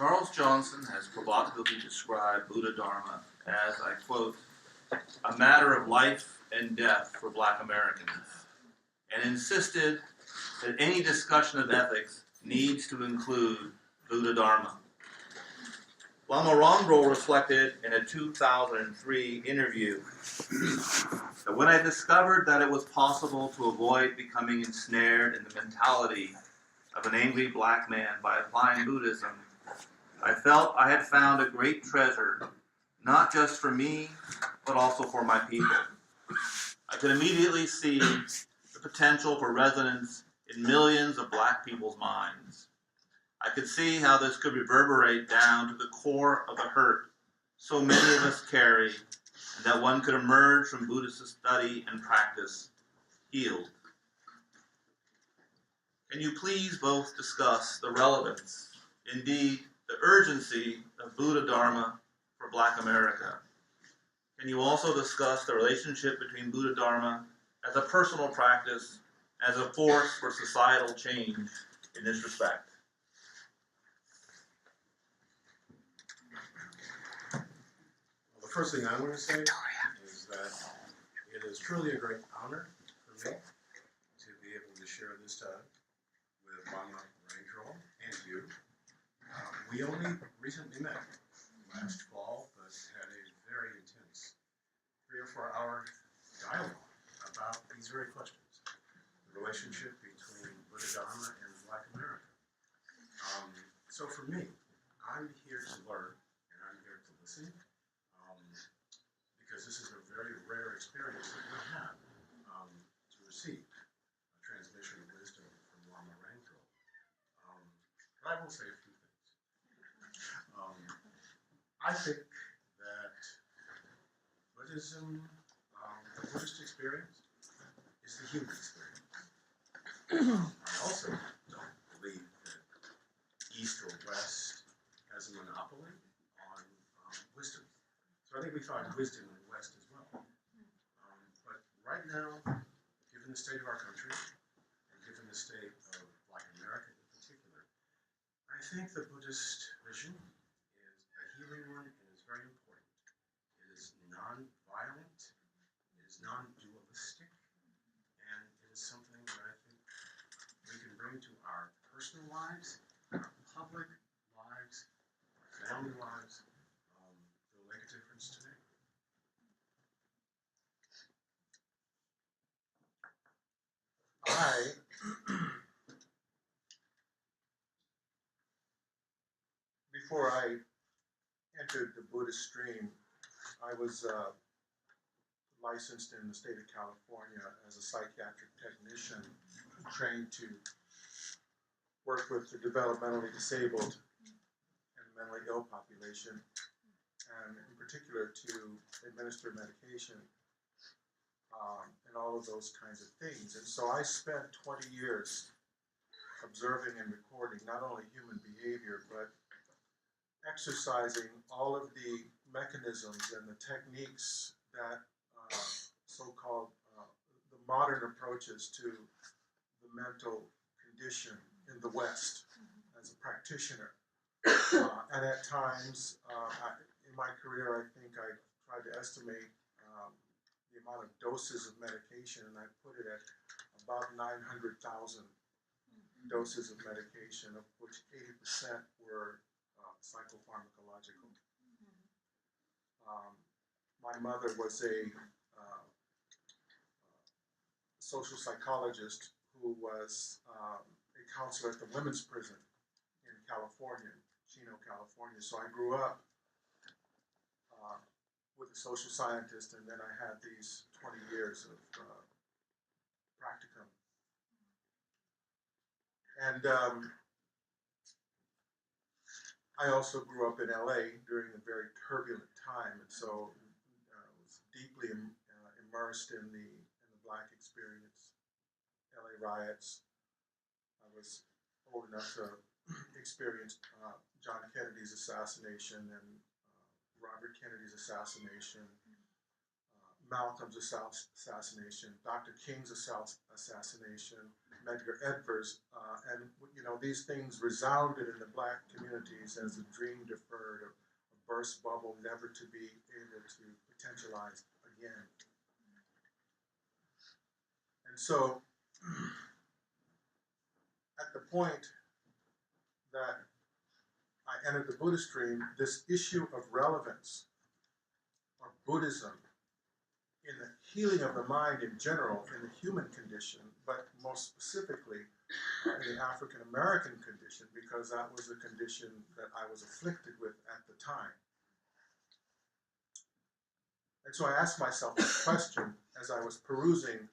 Charles Johnson has provocatively described Buddha Dharma as, I quote, a matter of life and death for Black Americans, and insisted that any discussion of ethics needs to include Buddha Dharma. Lama Rangdrol reflected in a 2003 interview that when I discovered that it was possible to avoid becoming ensnared in the mentality of an angry black man by applying Buddhism, I felt I had found a great treasure, not just for me, but also for my people. I could immediately see the potential for resonance in millions of black people's minds. I could see how this could reverberate down to the core of the hurt so many of us carry, and that one could emerge from Buddhist study and practice healed. Can you please both discuss the relevance, indeed the urgency of Buddha Dharma for Black America? Can you also discuss the relationship between Buddha Dharma as a personal practice, as a force for societal change in this respect? The first thing I want to say is that it is truly a great honor for me to be able to share this time with Lama Rangdrol and you. We only recently met last fall, but had a very intense 3 or 4 hour dialogue about these very questions. The relationship between Buddha Dharma and Black America. So for me, I'm here to learn and I'm here to listen. Because this is a very rare experience that we have to receive a transmission of wisdom from Lama Rangdrol. But I will say a few things. I think that Buddhism, the Buddhist experience, is the human experience. I also don't believe that East or West has a monopoly on wisdom. So I think we find wisdom in the West as well. But right now, given the state of our country, and given the state of Black America in particular, I think the Buddhist vision is a healing one and is very important. It is non-violent, it is non-dualistic, and it is something that I think we can bring to our personal lives, our public lives, our family lives. Make a difference today. Before I entered the Buddhist stream, I was licensed in the state of California as a psychiatric technician, trained to work with the developmentally disabled and mentally ill population, and in particular to administer medication and all of those kinds of things. And so I spent 20 years observing and recording not only human behavior, but exercising all of the mechanisms and the techniques that so-called the modern approaches to the mental condition in the West as a practitioner. And at times, in my career, I think I tried to estimate the amount of doses of medication, and I put it at about 900,000 doses of medication, of which 80% were psychopharmacological. My mother was a social psychologist who was a counselor at the women's prison in California, Chino, California. So I grew up with a social scientist, and then I had these 20 years of practicum. And I also grew up in LA during a very turbulent time, and so was deeply immersed in the Black experience, LA riots. I was old enough to experience John Kennedy's assassination and Robert Kennedy's assassination, Malcolm's assassination, Dr. King's assassination, Medgar Evers, and these things resounded in the black communities as a dream deferred, a burst bubble never to be able to potentialize again. And so, at the point that I entered the Buddhist stream, this issue of relevance of Buddhism in the healing of the mind in general, in the human condition, but most specifically in the African American condition, because that was the condition that I was afflicted with at the time. And so I asked myself this question as I was perusing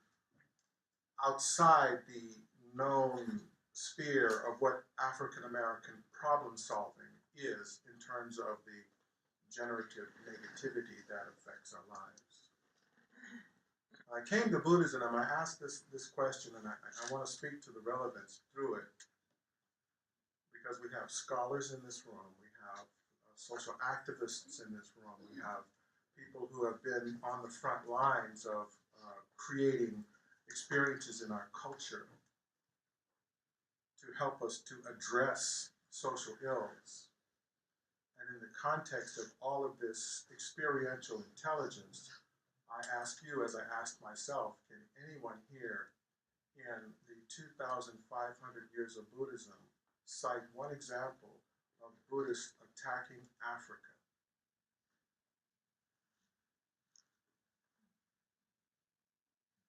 outside the known sphere of what African American problem solving is in terms of the generative negativity that affects our lives. I came to Buddhism and I asked this question, and I want to speak to the relevance through it, because we have scholars in this room, we have social activists in this room, we have people who have been on the front lines of creating experiences in our culture to help us to address social ills. And in the context of all of this experiential intelligence, I ask you, as I asked myself, can anyone here in the 2,500 years of Buddhism cite one example of Buddhists attacking Africa?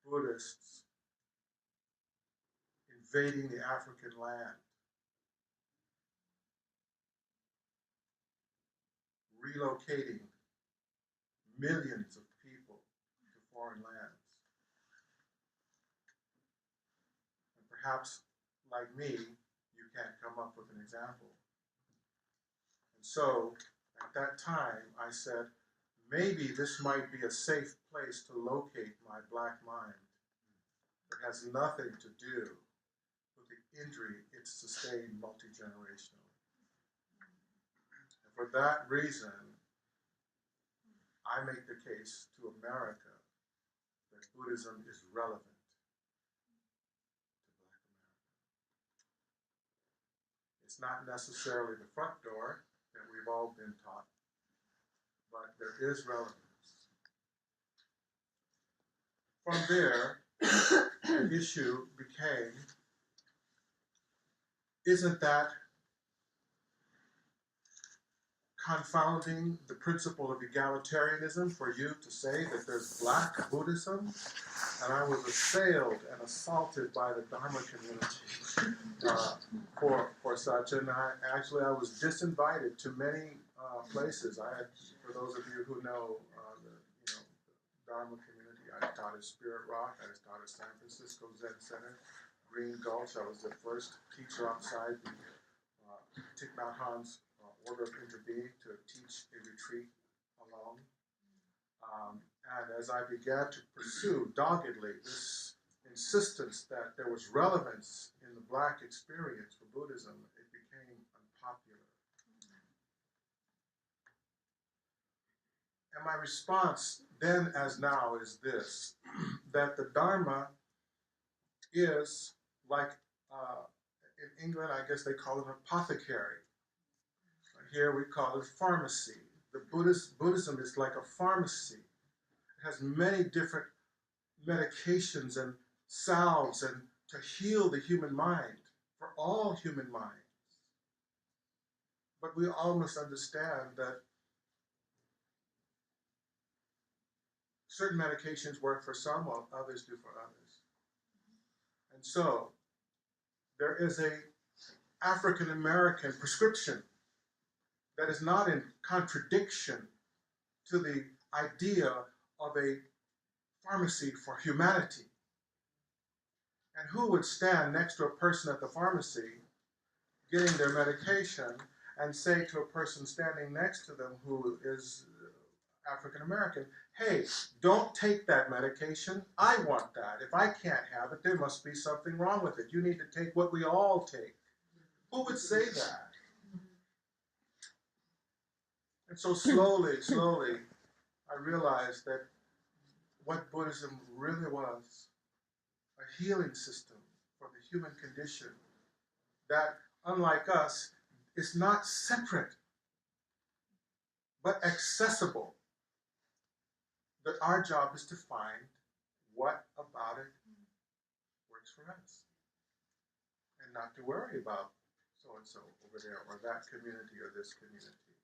Buddhists invading the African land, relocating millions of people to foreign lands. And perhaps, like me, you can't come up with an example. And so, at that time, I said, maybe this might be a safe place to locate my black mind. It has nothing to do with the injury it's sustained multi-generationally. And for that reason, I make the case to America that Buddhism is relevant to Black America. It's not necessarily the front door that we've all been taught, but there is relevance. From there, the issue became, isn't that confounding the principle of egalitarianism for you to say that there's black Buddhism? And I was assailed and assaulted by the Dharma community for such, and I was disinvited to many places. I had, for those of you who know the Dharma community, I taught at Spirit Rock, I taught at San Francisco Zen Center, Green Gulch. I was the first teacher outside the Thich Nhat Hanh's Order of Interbeing to teach a retreat alone. And as I began to pursue doggedly this insistence that there was relevance in the black experience for Buddhism, it became unpopular. And my response then as now is this, that the Dharma is like, in England, I guess they call it an apothecary. Here we call it pharmacy. The Buddhism is like a pharmacy. It has many different medications and salves and to heal the human mind, for all human minds. But we all must understand that certain medications work for some while others do for others. And so there is a African American prescription that is not in contradiction to the idea of a pharmacy for humanity. And who would stand next to a person at the pharmacy getting their medication and say to a person standing next to them who is African American, hey, don't take that medication, I want that. If I can't have it, there must be something wrong with it. You need to take what we all take. Who would say that? And so slowly, I realized that what Buddhism really was, a healing system for the human condition that, unlike us, is not separate but accessible. That our job is to find what about it works for us, and not to worry about so and so over there, or that community, or this community.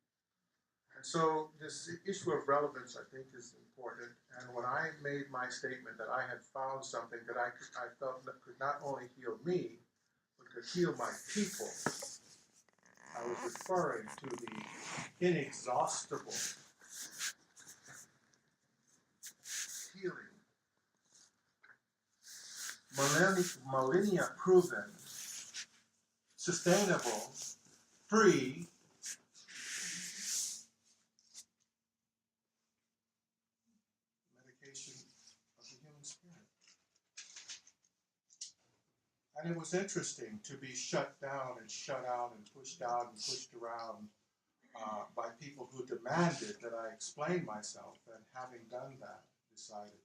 And so this issue of relevance, I think, is important. And when I made my statement that I had found something that I felt that could not only heal me, but could heal my people, I was referring to the inexhaustible healing, millennia proven, sustainable, free, medication of the human spirit. And it was interesting to be shut down and shut out and pushed out and pushed around by people who demanded that I explain myself, and having done that, decided that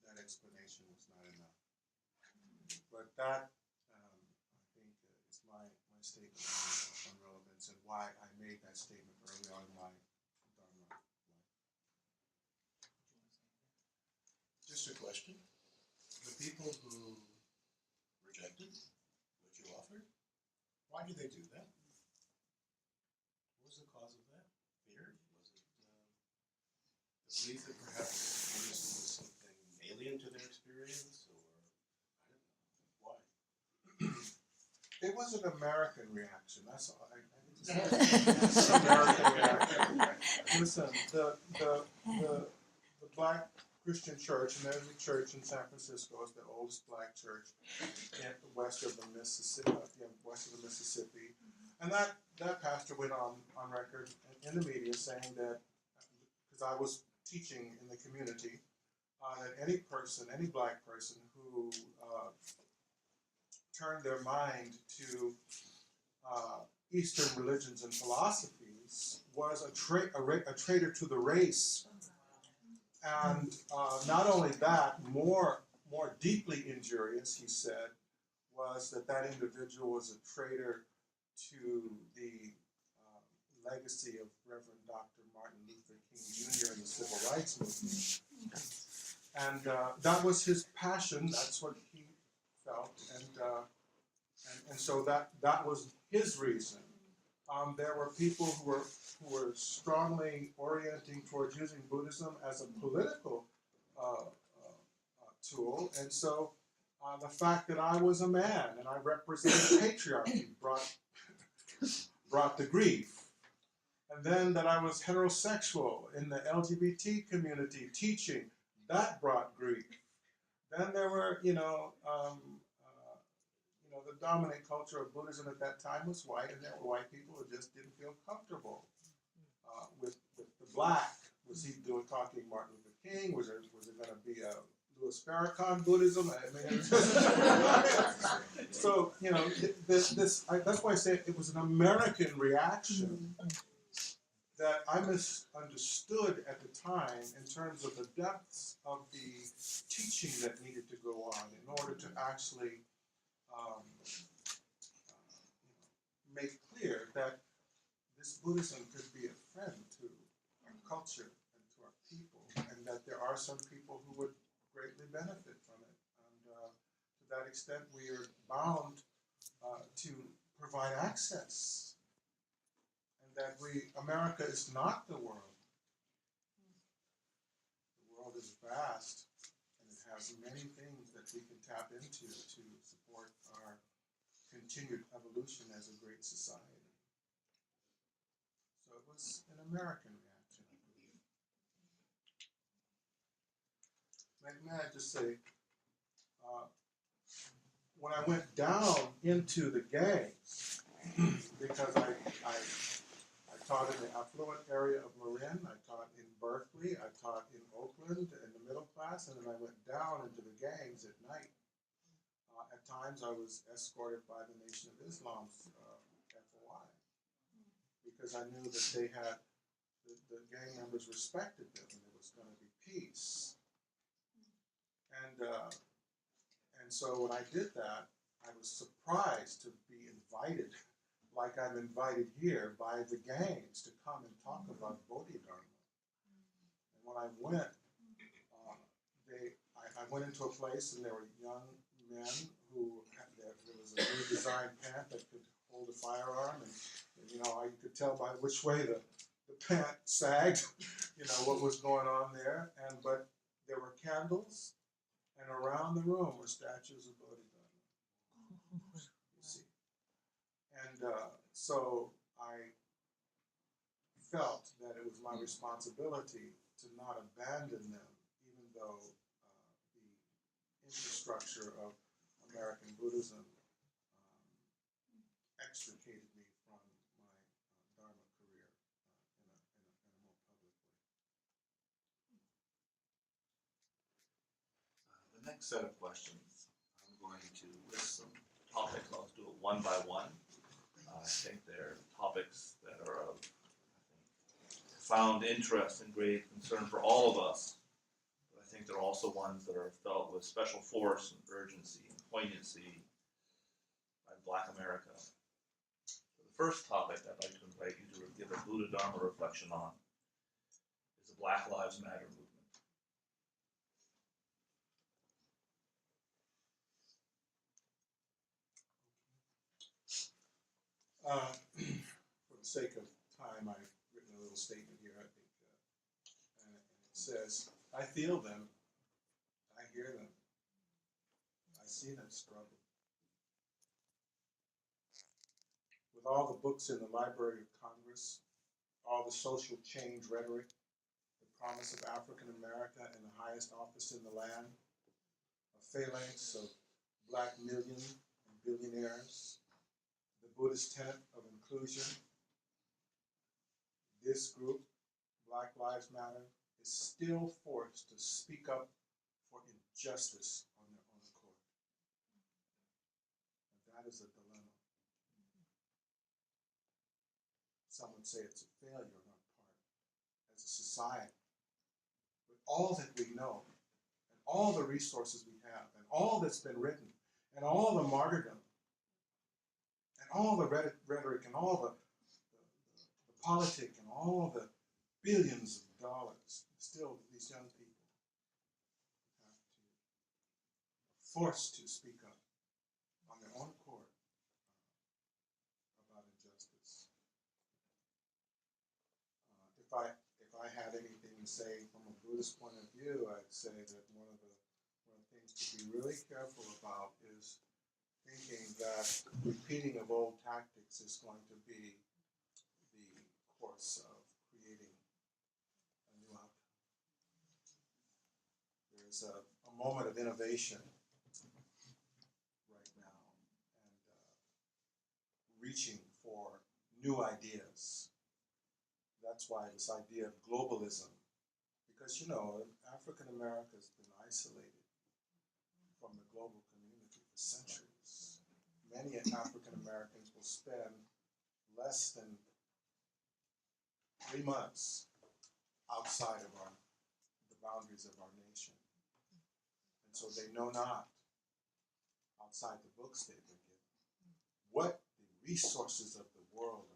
that explanation was not enough. But that, I think, is my statement on relevance, and why I made that statement early on in my Dharma life. Just a question. The people who rejected what you offered, why did they do that? What was the cause of that? Fear? Was it the belief that perhaps Buddhism was something alien to their experience? Or, I don't know, why? It was an American reaction. That's all. It's an American reaction. Listen, the black Christian church, and there's a church in San Francisco, it's the oldest black church west of the Mississippi. And that pastor went on record in the media saying that, because I was teaching in the community, that any black person who turned their mind to Eastern religions and philosophies was a traitor to the race. And not only that, more deeply injurious, he said, was that individual was a traitor to the legacy of Reverend Dr. Martin Luther King Jr. and the Civil Rights Movement. And that was his passion. That's what he felt, and so that was his reason. There were people who were strongly orienting towards using Buddhism as a political tool, and so the fact that I was a man and I represented patriarchy brought the grief. And then that I was heterosexual in the LGBT community teaching, that brought grief. Then there were, the dominant culture of Buddhism at that time was white, and there were white people who just didn't feel comfortable with the black. Was he talking Martin Luther King? Was it going to be a Louis Farrakhan Buddhism? I mean, so that's why I say it was an American reaction that I misunderstood at the time in terms of the depths of the teaching that needed to go on in order to actually make clear that this Buddhism could be a friend to our culture and to our people, and that there are some people who would greatly benefit from it. And to that extent, we are bound to provide access. And that America is not the world. The world is vast, and it has many things that we can tap into to support our continued evolution as a great society. So it was an American reaction, I believe. May I just say, when I went down into the gangs, because I taught in the affluent area of Marin, I taught in Berkeley, I taught in Oakland in the middle class, and then I went down into the gangs at night. At times I was escorted by the Nation of Islam's FOI, because I knew that they had, the gang members respected them and there was going to be peace. And And so when I did that, I was surprised to be invited, like I'm invited here, by the gangs to come and talk about Bodhidharma. And when I went, I went into a place and there were young men who there was a new design pant that could hold a firearm, and you know, you could tell by which way the pant sagged, you know, what was going on there. And but there were candles, and around the room were statues of Bodhidharma. You see, and so I felt that it was my responsibility to not abandon them, even though the infrastructure of American Buddhism extricated me from my Dharma career in a more public way. The next set of questions, I'm going to list some topics. I'll do it one by one. I think they're topics that are of profound interest and great concern for all of us. But I think they're also ones that are felt with special force and urgency and poignancy by Black America. So the first topic I'd like to invite you to give a Buddha Dharma reflection on is the Black Lives Matter movement. For the sake of time, I've written a little statement here, I think, and it says, I feel them, I hear them, I see them struggle. With all the books in the Library of Congress, all the social change rhetoric, the promise of African America in the highest office in the land, a phalanx of black million and billionaires, the Buddhist tenet of inclusion, this group, Black Lives Matter, is still forced to speak up for injustice on their own accord. And that is a dilemma. Some would say it's a failure on our part as a society. With all that we know, and all the resources we have, and all that's been written, and all the martyrdom, and all the rhetoric, and all the politic, and all the billions of dollars, still these young people have to forced to speak up on their own accord about injustice. If I had anything to say from a Buddhist point of view, I'd say that one of the things to be really careful about is thinking that repeating of old tactics is going to be the course of creating a new outcome. There's a moment of innovation right now, and reaching for new ideas. That's why this idea of globalism, because you know, African America has been isolated from the global community for centuries. Many African Americans will spend less than 3 months outside of the boundaries of our nation. And so they know not, outside the books they've been given, what the resources of the world are.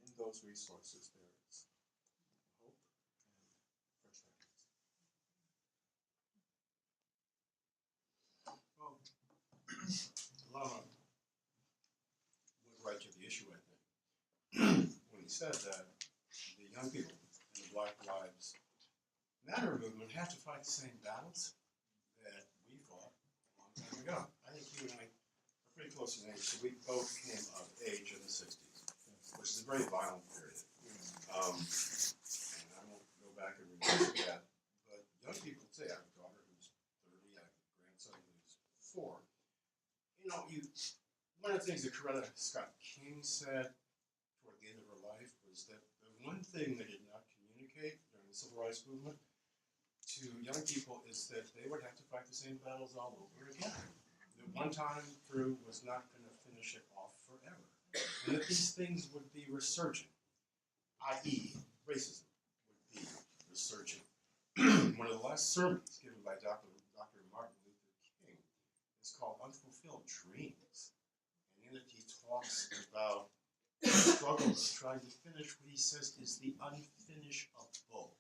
And in those resources there is hope and perspectives. Well, Lama went right to the issue, I think, when he said that the young people in the Black Lives Matter movement have to fight the same battles that we fought a long time ago. I think you and I are pretty close in age, so we both came of age in the 60s, which is a very violent period. And I won't go back and revisit that, but young people say, I have a daughter who's 30, I have a grandson who's 4. You know, one of the things that Coretta Scott King said toward the end of her life was that the one thing they did not communicate during the Civil Rights Movement to young people is that they would have to fight the same battles all over again. That one time through was not going to finish it off forever. And that these things would be resurgent, i.e., racism would be resurgent. One of the last sermons given by Dr. Martin Luther King called Unfulfilled Dreams. And in it he talks about the struggle of trying to finish what he says is the unfinishable.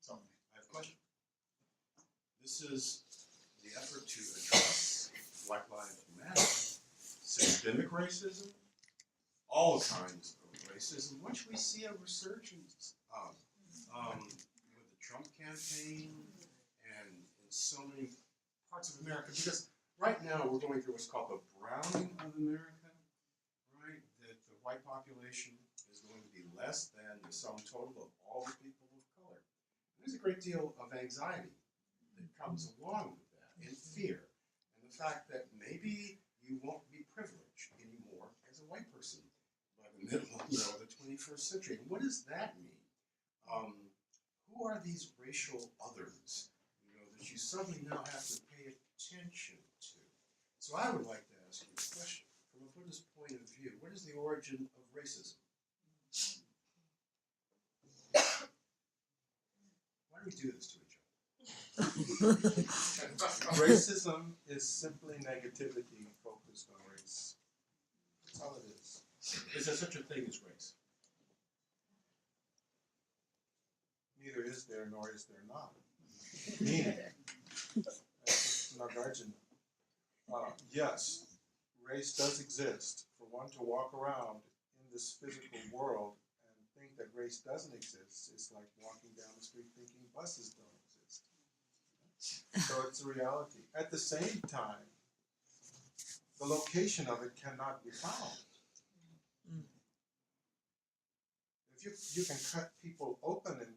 So, I have a question. This is the effort to address black line humanity, systemic racism, all kinds of racism, which we see a resurgence of with the Trump campaign and in so many parts of America. Because right now we're going through what's called the browning of America, right? That the white population is going to be less than the sum total of all the people of color. And there's a great deal of anxiety that comes along with that, and fear, and the fact that maybe you won't be privileged anymore as a white person by the middle of the 21st century. And what does that mean? Who are these racial others, that you suddenly now have to pay attention to? So I would like to ask you a question. From a Buddhist point of view, what is the origin of racism? Why do we do this to each other? Racism is simply negativity focused on race. That's all it is. Is there such a thing as race? Neither is there nor is there not. Meaning, Nagarjuna. Yes, race does exist. For one to walk around in this physical world and think that race doesn't exist is like walking down the street thinking buses don't exist. So it's a reality. At the same time, the location of it cannot be found. If you can cut people open and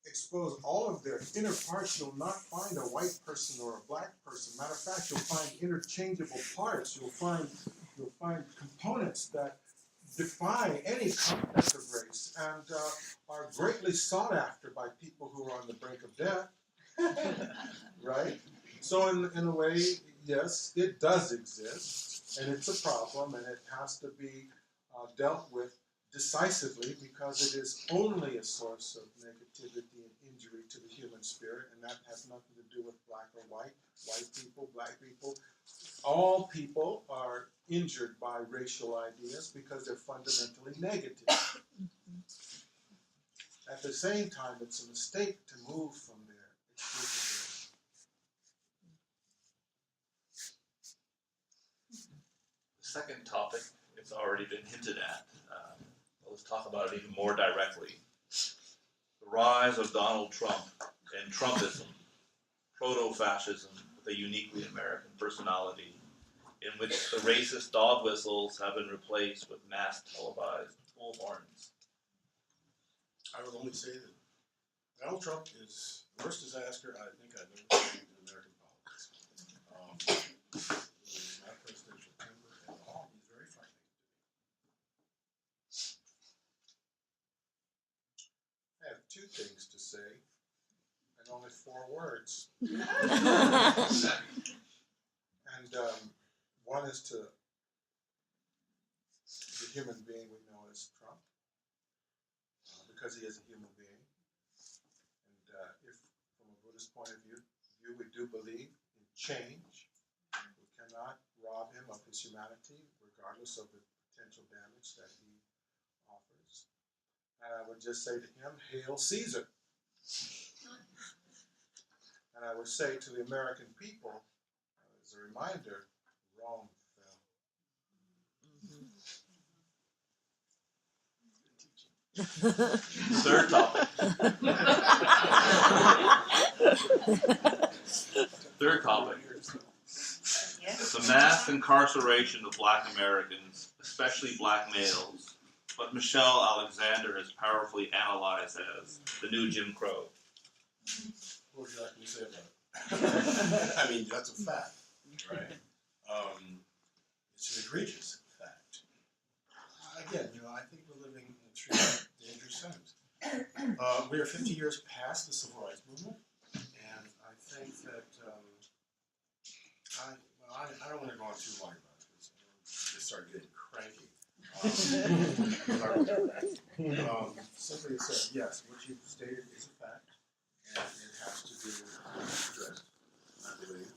expose all of their inner parts, you'll not find a white person or a black person. Matter of fact, you'll find interchangeable parts. You'll find components that defy any concept of race and are greatly sought after by people who are on the brink of death. Right? So in a way, yes, it does exist, and it's a problem, and it has to be dealt with decisively, because it is only a source of negativity and injury to the human spirit, and that has nothing to do with black or white people, black people. All people are injured by racial ideas because they're fundamentally negative. At the same time, it's a mistake to move from there exclusively. The second topic, it's already been hinted at. Let's talk about it even more directly. The rise of Donald Trump and Trumpism, proto-fascism with a uniquely American personality, in which the racist dog whistles have been replaced with mass televised bullhorns. I would only say that Donald Trump is the worst disaster I think I've ever seen in American politics. He's not a presidential member at all. He's very frightening. I have two things to say, and only 4 words. And one is to the human being we know as Trump, because he is a human being. And if, from a Buddhist point of view, we do believe in change, we cannot rob him of his humanity, regardless of the potential damage that he offers. And I would just say to him, Hail Caesar. And I would say to the American people, as a reminder, Rome fell. Third topic. Third topic. The mass incarceration of black Americans, especially black males, what Michelle Alexander has powerfully analyzed as the new Jim Crow. What would you like me to say about it? I mean, that's a fact, right? It's an egregious fact. Again, I think we're living in truly dangerous times. We are 50 years past the Civil Rights Movement, and I think that I don't want to go on too long about it because I just start getting cranky. Simply said, yes, what you've stated is a fact, and it has to be addressed, I believe.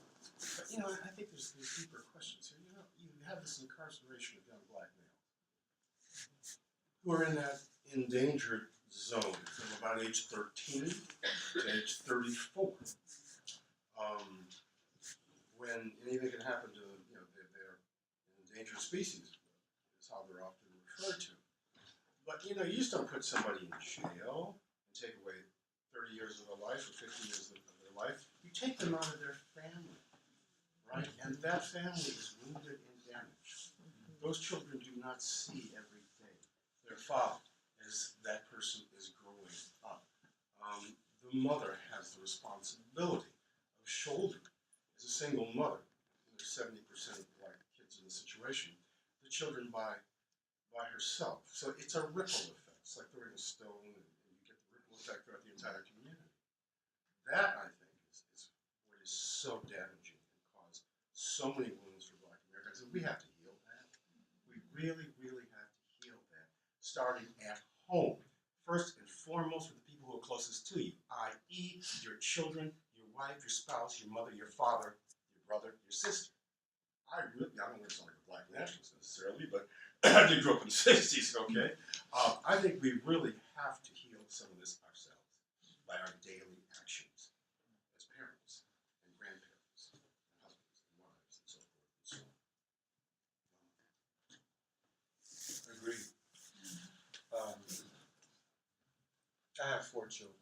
But you know, I think there's deeper questions here. You know, you have this incarceration of young black males who are in that endangered zone from about age 13 to age 34. When anything can happen to them, you know, they're an endangered species, is how they're often referred to. But you know, you just don't put somebody in jail and take away 30 years of their life or 50 years of their life. You take them out of their family, right? And that family is wounded and damaged. Those children do not see every day their father as that person is growing up. The mother has the responsibility of shouldering, as a single mother, and there's 70% of black kids in this situation, the children by herself. So it's a ripple effect. It's like throwing a stone and you get the ripple effect throughout the entire community. That, I think, is what is so damaging and caused so many wounds for black Americans. And we have to heal that. We really, really have to heal that, starting at home. First and foremost with the people who are closest to you, i.e. your children, your wife, your spouse, your mother, your father, your brother, your sister. I don't want to sound like a black nationalist necessarily, but I did grow up in the 60s, okay? I think we really have to heal some of this ourselves by our daily actions as parents and grandparents and husbands and wives and so forth and so on. Agreed. I have 4 children,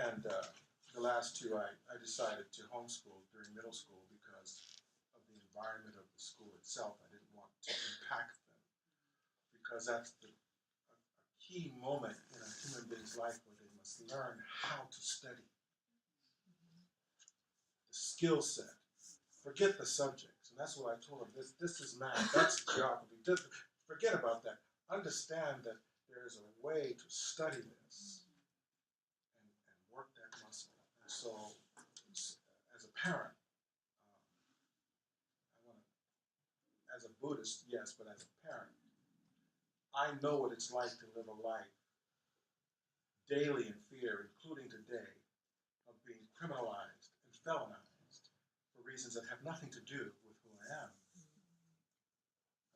and the last 2 I decided to homeschool during middle school because of the environment of the school itself. I didn't want to impact them because that's a key moment in a human being's life where they must learn how to study. The skill set. Forget the subjects, and that's what I told them. This is math, that's geography. Forget about that. Understand that there is a way to study this and work that muscle. And so, as a parent, as a Buddhist, yes, but as a parent, I know what it's like to live a life daily in fear, including today, of being criminalized and felonized for reasons that have nothing to do with who I am.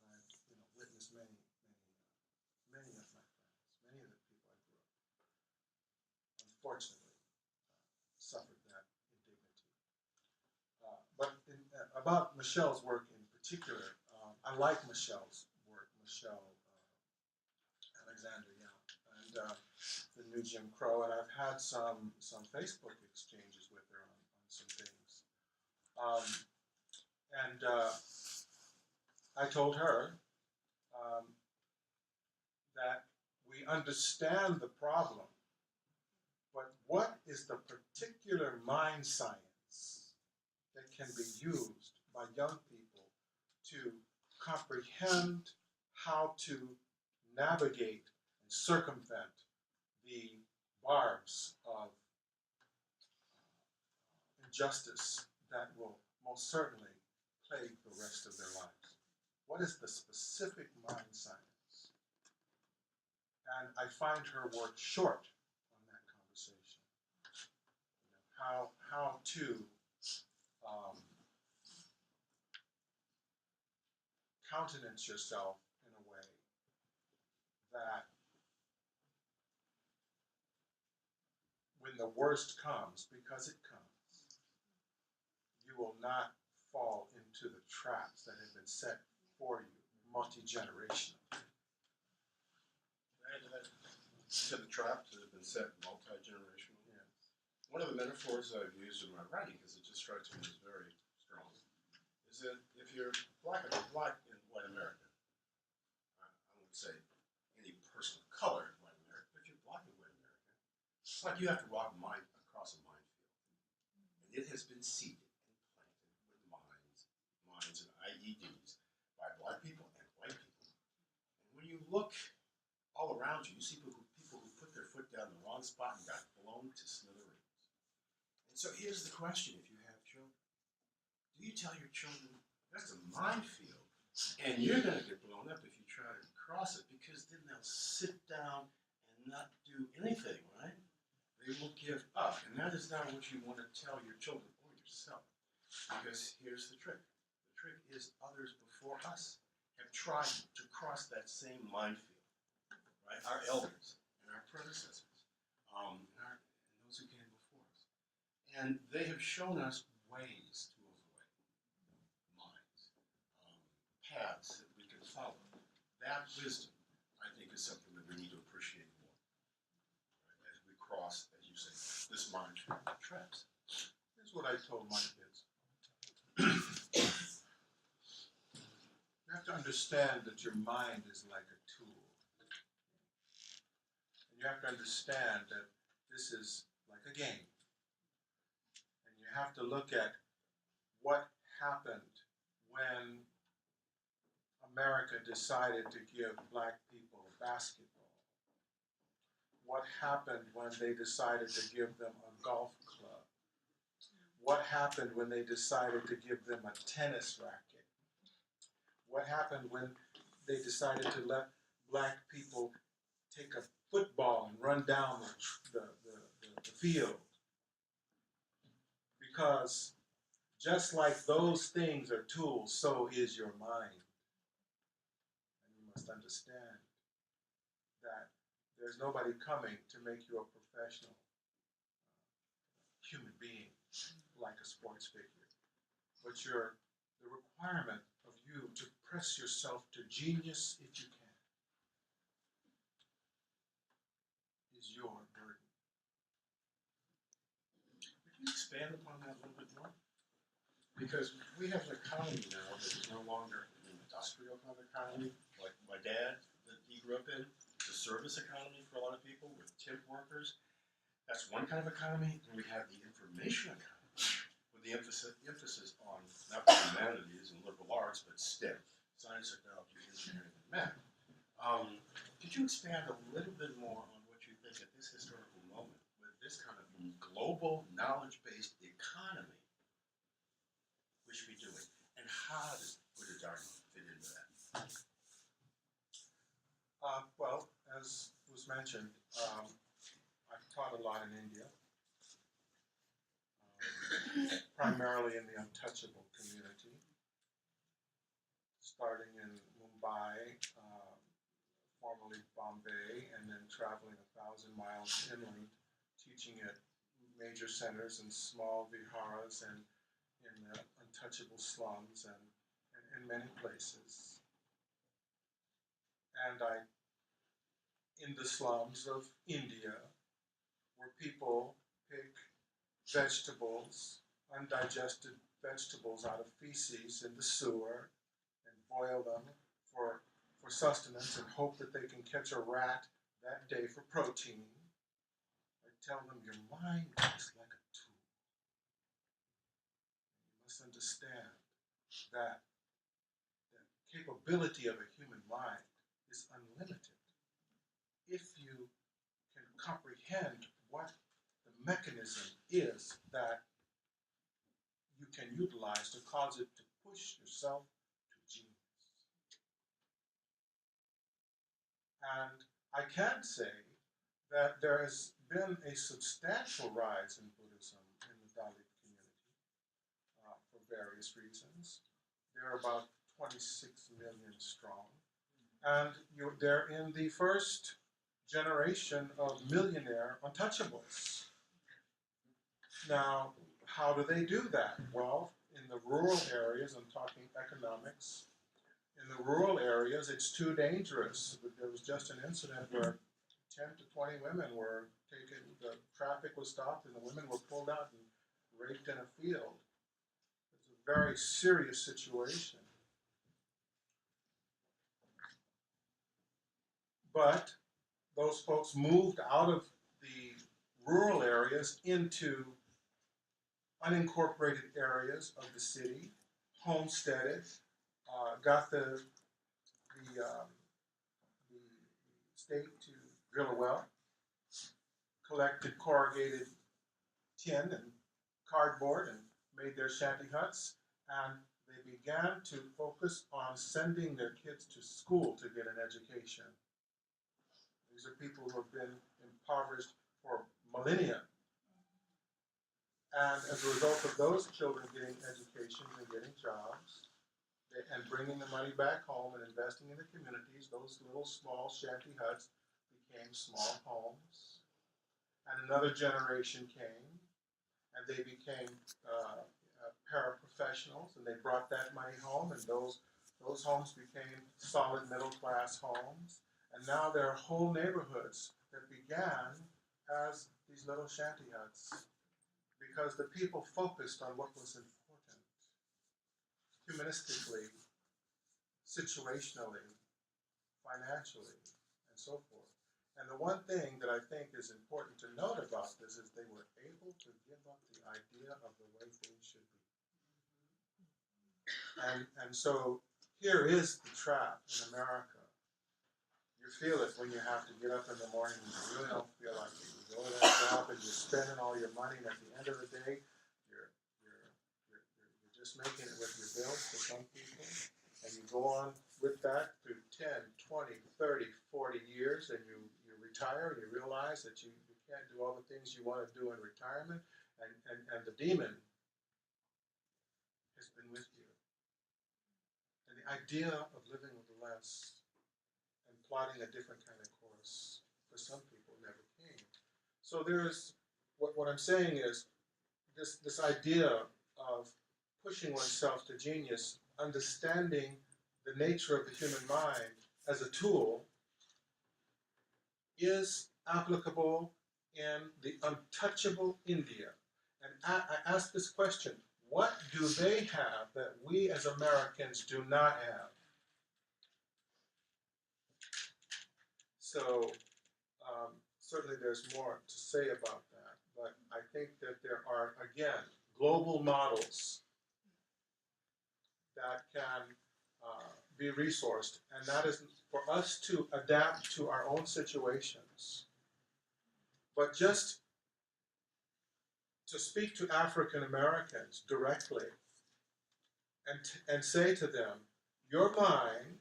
And I've witnessed many of my friends, many of the people I grew up with, unfortunately, suffered that indignity. But about Michelle's work in particular, I like Michelle's work, Michelle Alexander Young, and the new Jim Crow, and I've had some Facebook exchanges with her on some things. I told her that we understand the problem, but what is the particular mind science that can be used by young people to comprehend how to navigate and circumvent the barbs of injustice that will most certainly plague the rest of their lives? What is the specific mind science? And I find her work short on that conversation. How to countenance yourself in a way that when the worst comes, because it comes, you will not fall into the traps that have been set for you multi-generationally. To the traps that have been set multi-generationally. Yeah. One of the metaphors I've used in my writing, because it just strikes me as very strong, is that if you're black in white America, I won't say any person of color in white America, but if you're black in white America, it's like you have to walk across a minefield. And it has been seeded and planted with mines and IEDs by black people and white people. And when you look all around you, you see people who put their foot down in the wrong spot and got blown to smithereens. And so here's the question if you have children. Do you tell your children, that's a minefield, and you're going to get blown up if you try to cross it, because then they'll sit down and not do anything, right? They will give up, and that is not what you want to tell your children or yourself. Because here's the trick. The trick is others before us have tried to cross that same minefield, right? Our elders and our predecessors, and those who came before us. And they have shown us ways to avoid mines, paths that we can follow. That wisdom, I think, is something that we need to appreciate more, right? As we cross, as you say, this minefield of traps. Here's what I told my kids. You have to understand that your mind is like a tool. And you have to understand that this is like a game. And you have to look at what happened when America decided to give black people basketball. What happened when they decided to give them a golf club? What happened when they decided to give them a tennis racket? What happened when they decided to let black people take a football and run down the field? Because just like those things are tools, so is your mind. And you must understand that there's nobody coming to make you a professional human being like a sports figure. But the requirement of you to press yourself to genius if you can is your burden. Could you expand upon that a little bit more? Because we have an economy now that is no longer an industrial kind of economy, like my dad, that he grew up in. It's a service economy for a lot of people with temp workers. That's one kind of economy. And we have the information economy with the emphasis on not the humanities and liberal arts, but STEM, science, technology, engineering, and math. Could you expand a little bit more on what you think at this historical moment with this kind of global knowledge-based economy we should be doing, and how does Buddha Dharma fit into that? Well, as was mentioned, I've taught a lot in India, primarily in the untouchable community, starting in Mumbai, formerly Bombay, and then traveling 1,000 miles inland, teaching at major centers and small viharas and in the untouchable slums and in many places. And in the slums of India, where people pick vegetables, undigested vegetables out of feces in the sewer and boil them for sustenance and hope that they can catch a rat that day for protein. I tell them your mind is like a tool. You must understand that the capability of a human mind is unlimited if you can comprehend what the mechanism is that you can utilize to cause it to push yourself to genius. And I can say that there has been a substantial rise in Buddhism in the Dalit community for various reasons. They're about 26 million strong. And they're in the first generation of millionaire untouchables. Now, how do they do that? Well, in the rural areas, I'm talking economics, in the rural areas, it's too dangerous. There was just an incident where 10 to 20 women were taken, the traffic was stopped, and the women were pulled out and raped in a field. It's a very serious situation. But those folks moved out of the rural areas into unincorporated areas of the city, homesteaded, got the state to drill a well, collected corrugated tin and cardboard and made their shanty huts, and they began to focus on sending their kids to school to get an education. These are people who have been impoverished for millennia. And as a result of those children getting educations and getting jobs, and bringing the money back home and investing in the communities, those little small shanty huts became small homes. And another generation came, and they became paraprofessionals, and they brought that money home, and those homes became solid middle-class homes. And now there are whole neighborhoods that began as these little shanty huts because the people focused on what was important, humanistically, situationally, financially, and so forth. And the one thing that I think is important to note about this is they were able to give up the idea of the way things should be. And so here is the trap in America. You feel it when you have to get up in the morning and you really don't feel like it. You go to that job and you're spending all your money, and at the end of the day, you're just making it with your bills for some people. And you go on with that through 10, 20, 30, 40 years, and you retire and you realize that you can't do all the things you want to do in retirement, and the demon has been with you. And the idea of living with less and plotting a different kind of course for some people never came. So there's, what I'm saying is, this idea of pushing oneself to genius, understanding the nature of the human mind as a tool, is applicable in the untouchable India. And I ask this question, what do they have that we as Americans do not have? So certainly there's more to say about that, but I think that there are, again, global models that can be resourced, and that is for us to adapt to our own situations. But just to speak to African Americans directly and say to them, your mind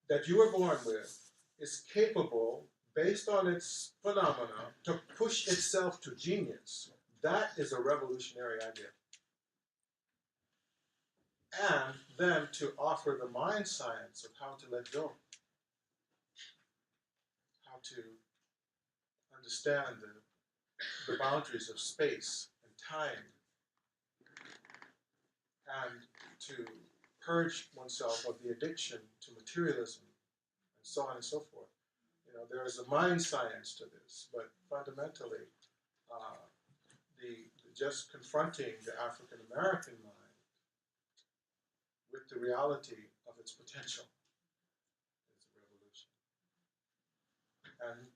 that you were born with is capable, based on its phenomena, to push itself to genius. That is a revolutionary idea. And then to offer the mind science of how to let go, how to understand the boundaries of space and time, and to purge oneself of the addiction to materialism, and so on and so forth. You know, there is a mind science to this, but fundamentally, just confronting the African American mind with the reality of its potential is a revolution. And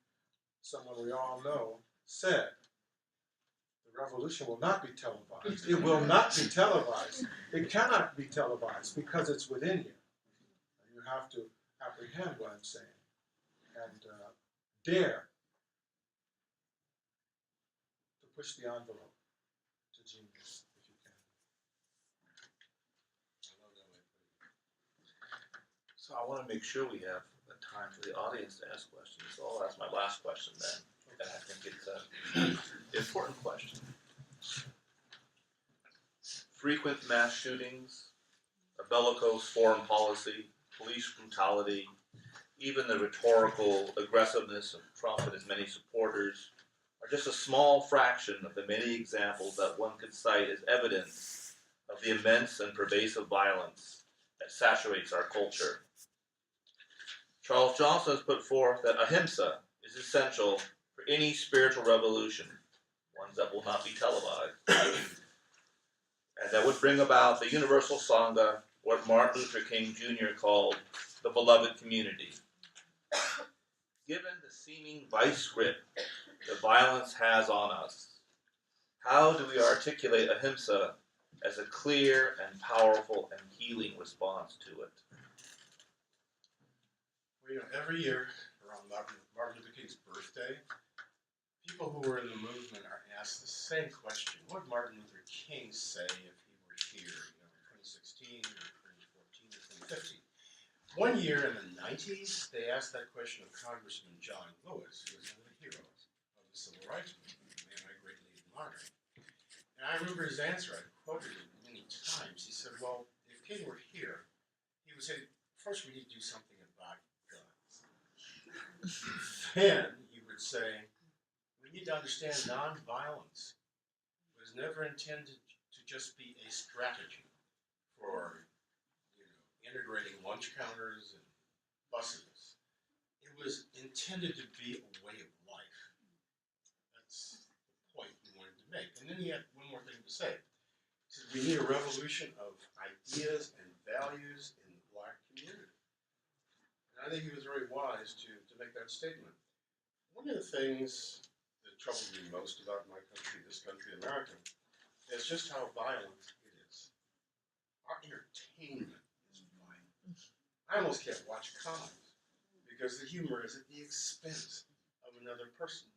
someone we all know said, the revolution will not be televised. It will not be televised. It cannot be televised because it's within you. And you have to apprehend what I'm saying and dare to push the envelope to genius if you can. I love that way of putting it. So I want to make sure we have a time for the audience to ask questions. So I'll ask my last question then. And I think it's an important question. Frequent mass shootings, a bellicose foreign policy, police brutality, even the rhetorical aggressiveness of Trump and his many supporters are just a small fraction of the many examples that one could cite as evidence of the immense and pervasive violence that saturates our culture. Charles Johnson has put forth that ahimsa is essential for any spiritual revolution, ones that will not be televised, and that would bring about the universal Sangha, what Martin Luther King Jr. called the beloved community. Given the seeming vice grip that violence has on us, how do we articulate ahimsa as a clear and powerful and healing response to it? Well, you know, every year around Martin Luther King's birthday, people who were in the movement are asked the same question. What would Martin Luther King say if he were here, you know, in 2016 or 2014 or 2050? One year in the 90s, they asked that question of Congressman John Lewis, who was one of the heroes of the Civil Rights Movement, a man I greatly admired. And I remember his answer, I quoted it many times. He said, well, if King were here, he would say, first we need to do something about guns. Then he would say, we need to understand nonviolence was never intended to just be a strategy for, integrating lunch counters and buses. It was intended to be a way of life. That's the point he wanted to make. And then he had one more thing to say. He said, we need a revolution of ideas and values in the black community. And I think he was very wise to make that statement. One of the things that troubles me most about my country, this country, America, is just how violent it is. Our entertainment is violent. I almost can't watch comedies because the humor is at the expense of another person.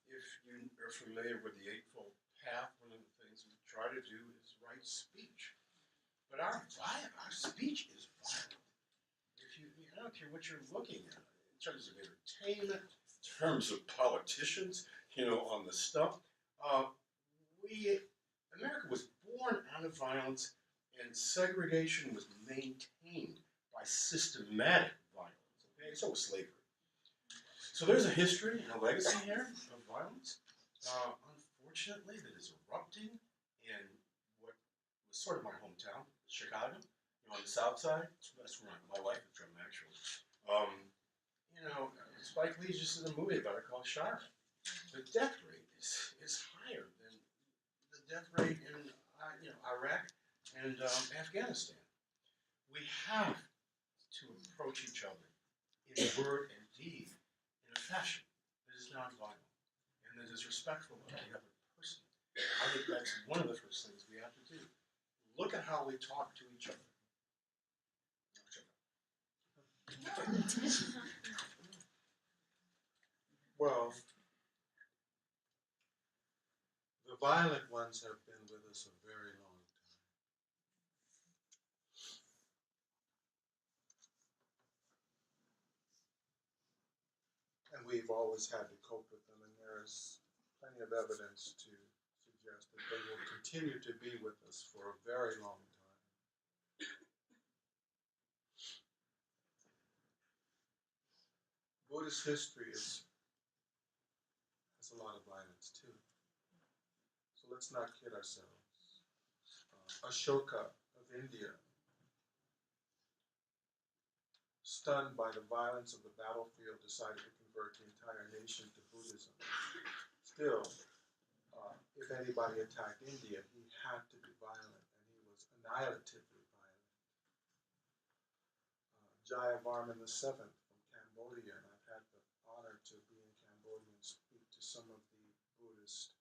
If you are familiar with the Eightfold Path, one of the things we try to do is right speech. But our speech is violent. I don't care what you're looking at, in terms of entertainment, in terms of politicians, on the stump. America was born out of violence, and segregation was maintained by systematic violence. Okay, so was slavery. So there's a history and a legacy here of violence, unfortunately, that is erupting in what was sort of my hometown, Chicago, on the south side. That's where my wife is from, actually. Spike Lee just did a movie about it called Sharp. The death rate is higher than the death rate in Iraq and Afghanistan. We have to approach each other in word and deed in a fashion that is nonviolent and that is respectful of the other person. I think that's one of the first things we have to do. Look at how we talk to each other. Well, the violent ones have been with us a very long time. And we've always had to cope with them, and there's plenty of evidence to suggest that they will continue to be with us for a very long time. Buddhist history has a lot of violence too. So let's not kid ourselves. Ashoka of India, stunned by the violence of the battlefield, decided to convert the entire nation to Buddhism. Still, if anybody attacked India, he had to be violent, and he was annihilatively violent. Jayavarman VII from Cambodia, and I've had the honor to be in Cambodia and speak to some of the Buddhists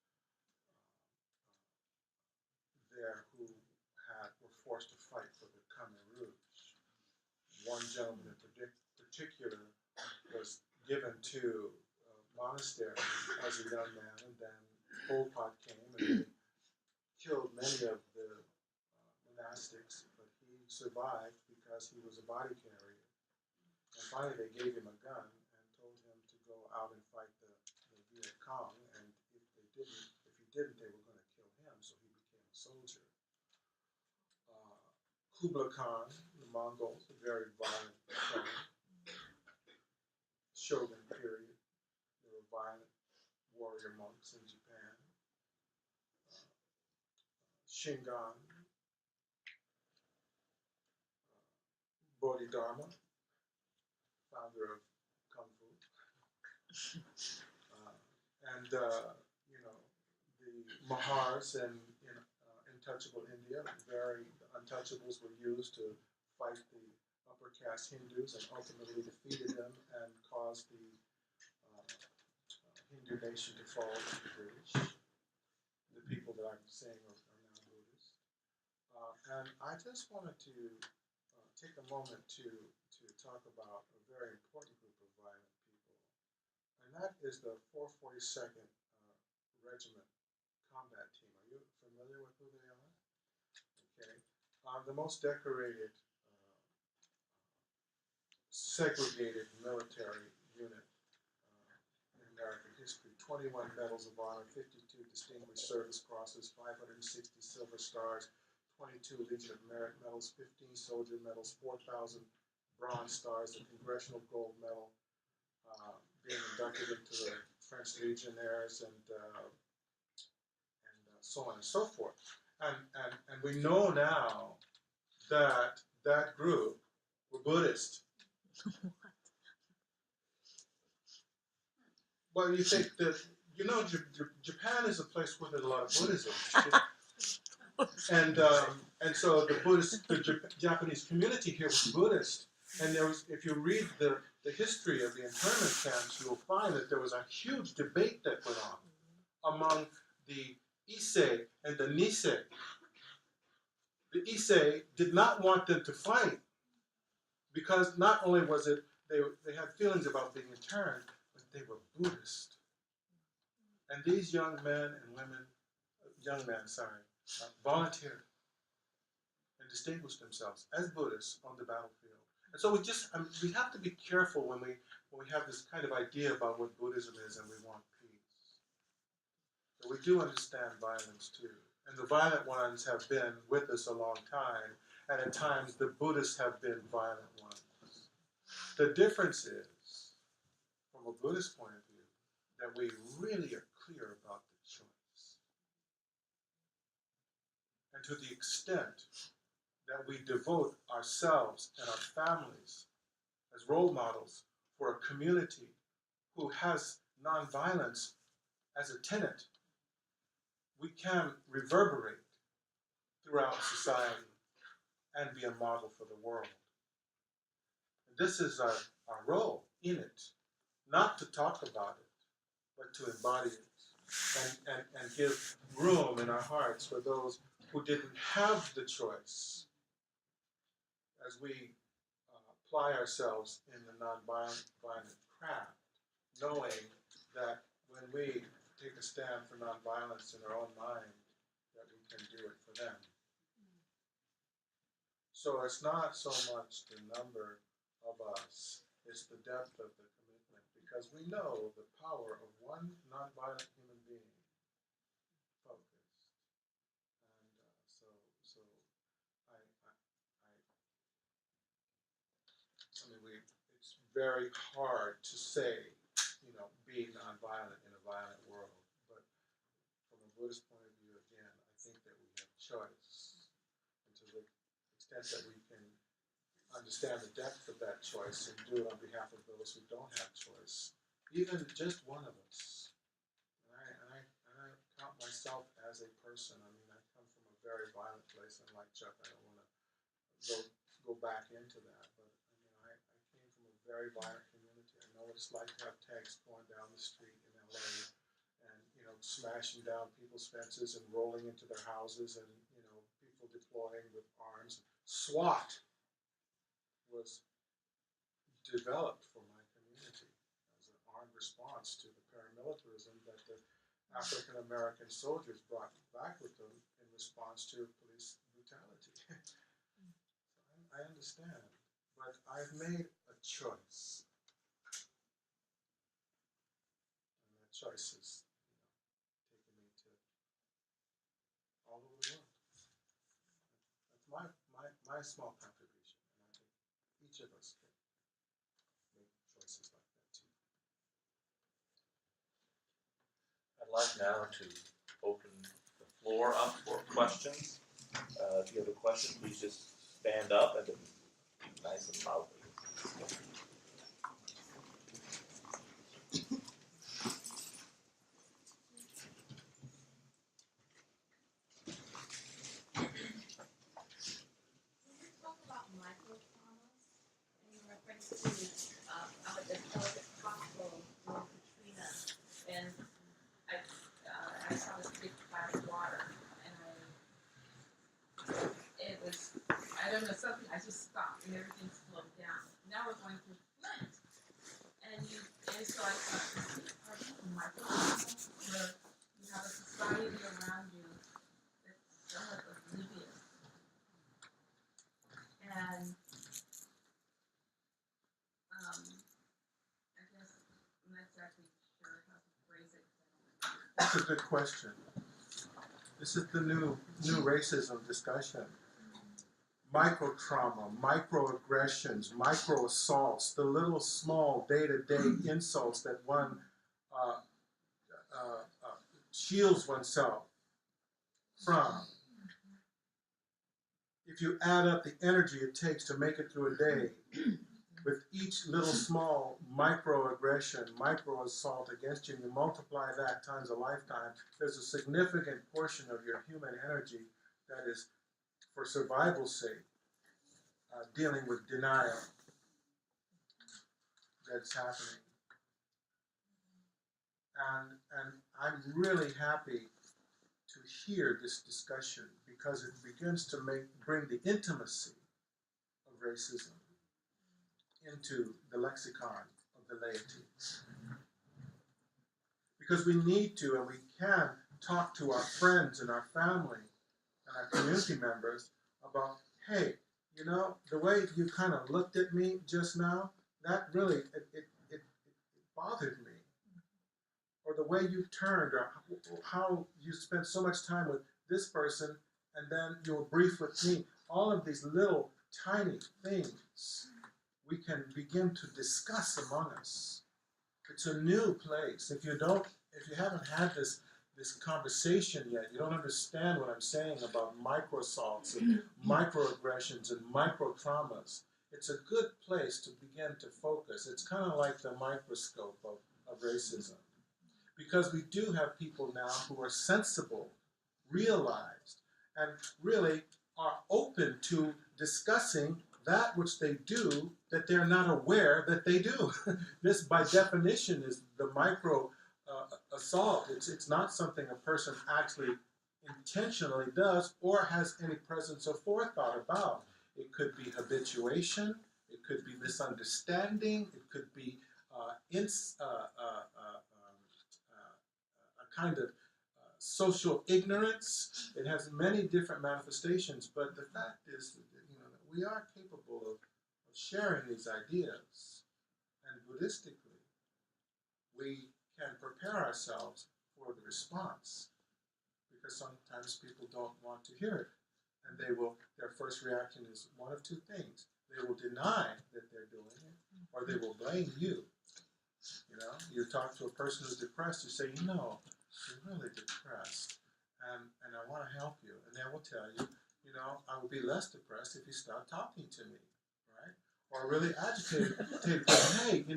there who were forced to fight for the Khmer Rouge. One gentleman in particular was given to a monastery as a young man, and then Pol Pot came and they killed many of the monastics, but he survived because he was a body carrier. And finally they gave him a gun and told him to go out and fight the Viet Cong, and if he didn't, they were going to kill him, so he became a soldier. Kublai Khan, the Mongols, a very violent Khan. Shogun period, there were violent warrior monks in Japan. Shingon, Bodhidharma, founder of Kung Fu. The Mahars in untouchable India, the untouchables were used to fight the upper caste Hindus and ultimately defeated them and caused the Hindu nation to fall to the British. The people that I'm saying are now Buddhist. And I just wanted to take a moment to talk about a very important group of violent people, and that is the 442nd Regiment Combat Team. Are you familiar with who they are? Okay. The most decorated, segregated military unit in American history, 21 Medals of Honor, 52 Distinguished Service Crosses, 560 Silver Stars, 22 Legion of Merit Medals, 15 Soldier Medals, 4,000 Bronze Stars, a Congressional Gold Medal, being inducted into the French Legionnaires, and so on and so forth. And we know now that that group were Buddhist. Well, you think that, you know, Japan is a place where there's a lot of Buddhism. And so the Japanese community here was Buddhist. And there was, if you read the history of the internment camps, you'll find that there was a huge debate that went on among the Issei and the Nisei. The Issei did not want them to fight because not only was it, they had feelings about being interned, but they were Buddhist. And these young men and women, volunteered and distinguished themselves as Buddhists on the battlefield. And so we have to be careful when we have this kind of idea about what Buddhism is and we want peace. But we do understand violence too. And the violent ones have been with us a long time, and at times the Buddhists have been violent ones. The difference is, from a Buddhist point of view, that we really are clear about the choice. And to the extent that we devote ourselves and our families as role models for a community who has nonviolence as a tenet, we can reverberate throughout society and be a model for the world. And this is our role in it, not to talk about it, but to embody it and give room in our hearts for those who didn't have the choice as we apply ourselves in the nonviolent craft, knowing that when we take a stand for nonviolence in our own mind, that we can do it for them. So it's not so much the number of us, it's the depth of the commitment, because we know the power of one nonviolent human being focused. And so it's very hard to say, be nonviolent in a violent world. But from a Buddhist point of view, again, I think that we have choice. And to the extent that we can understand the depth of that choice and do it on behalf of those who don't have choice, even just one of us. And I count myself as a person. I mean, I come from a very violent place, and like Chuck, I don't want to go back into that. But I came from a very violent community. I know what it's like to have tanks going down the street in LA and, smashing down people's fences and rolling into their houses and, people deploying with arms. SWAT was developed for my community as an armed response to the paramilitarism that the African American soldiers brought back with them in response to police brutality. I understand, but I've made a choice. And that choice is, taking me to all over the world. That's my small contribution, and I think each of us can make choices like that too. I'd like now to open the floor up for questions. If you have a question, please just stand up and be nice and loud. I saw this big glass of water, and I don't know, something, I just stopped, and everything slowed a good question. This is the new racism discussion. Micro trauma, microaggressions, micro assaults, the little small day-to-day insults that one shields oneself from. If you add up the energy it takes to make it through a day, with each little small microaggression, micro assault against you, and you multiply that times a lifetime, there's a significant portion of your human energy that is, for survival's sake, dealing with denial that's happening. And I'm really happy to hear this discussion because it begins to bring the intimacy of racism into the lexicon of the laity. Because we need to and we can talk to our friends and our family and our community members about, hey, you know, the way you kind of looked at me just now, that really, it bothered me. Or the way you turned, or how you spent so much time with this person, and then you were brief with me. All of these little tiny things we can begin to discuss among us. It's a new place. If you haven't had this conversation yet, you don't understand what I'm saying about micro assaults and microaggressions and micro traumas. It's a good place to begin to focus. It's kind of like the microscope of racism. Because we do have people now who are sensible, realized, and really are open to discussing that which they do that they're not aware that they do. This, by definition, is the micro assault. It's not something a person actually intentionally does or has any presence of forethought about. It could be habituation, it could be misunderstanding, it could be a kind of social ignorance. It has many different manifestations, but the fact is that, that we are capable of sharing these ideas. And Buddhistically, we can prepare ourselves for the response, because sometimes people don't want to hear it. And their first reaction is one of two things. They will deny that they're doing it, or they will blame you. You talk to a person who's depressed, you say, you're really depressed, and I want to help you. And they will tell you, I will be less depressed if you stop talking to me, right? Or really agitated, hey, you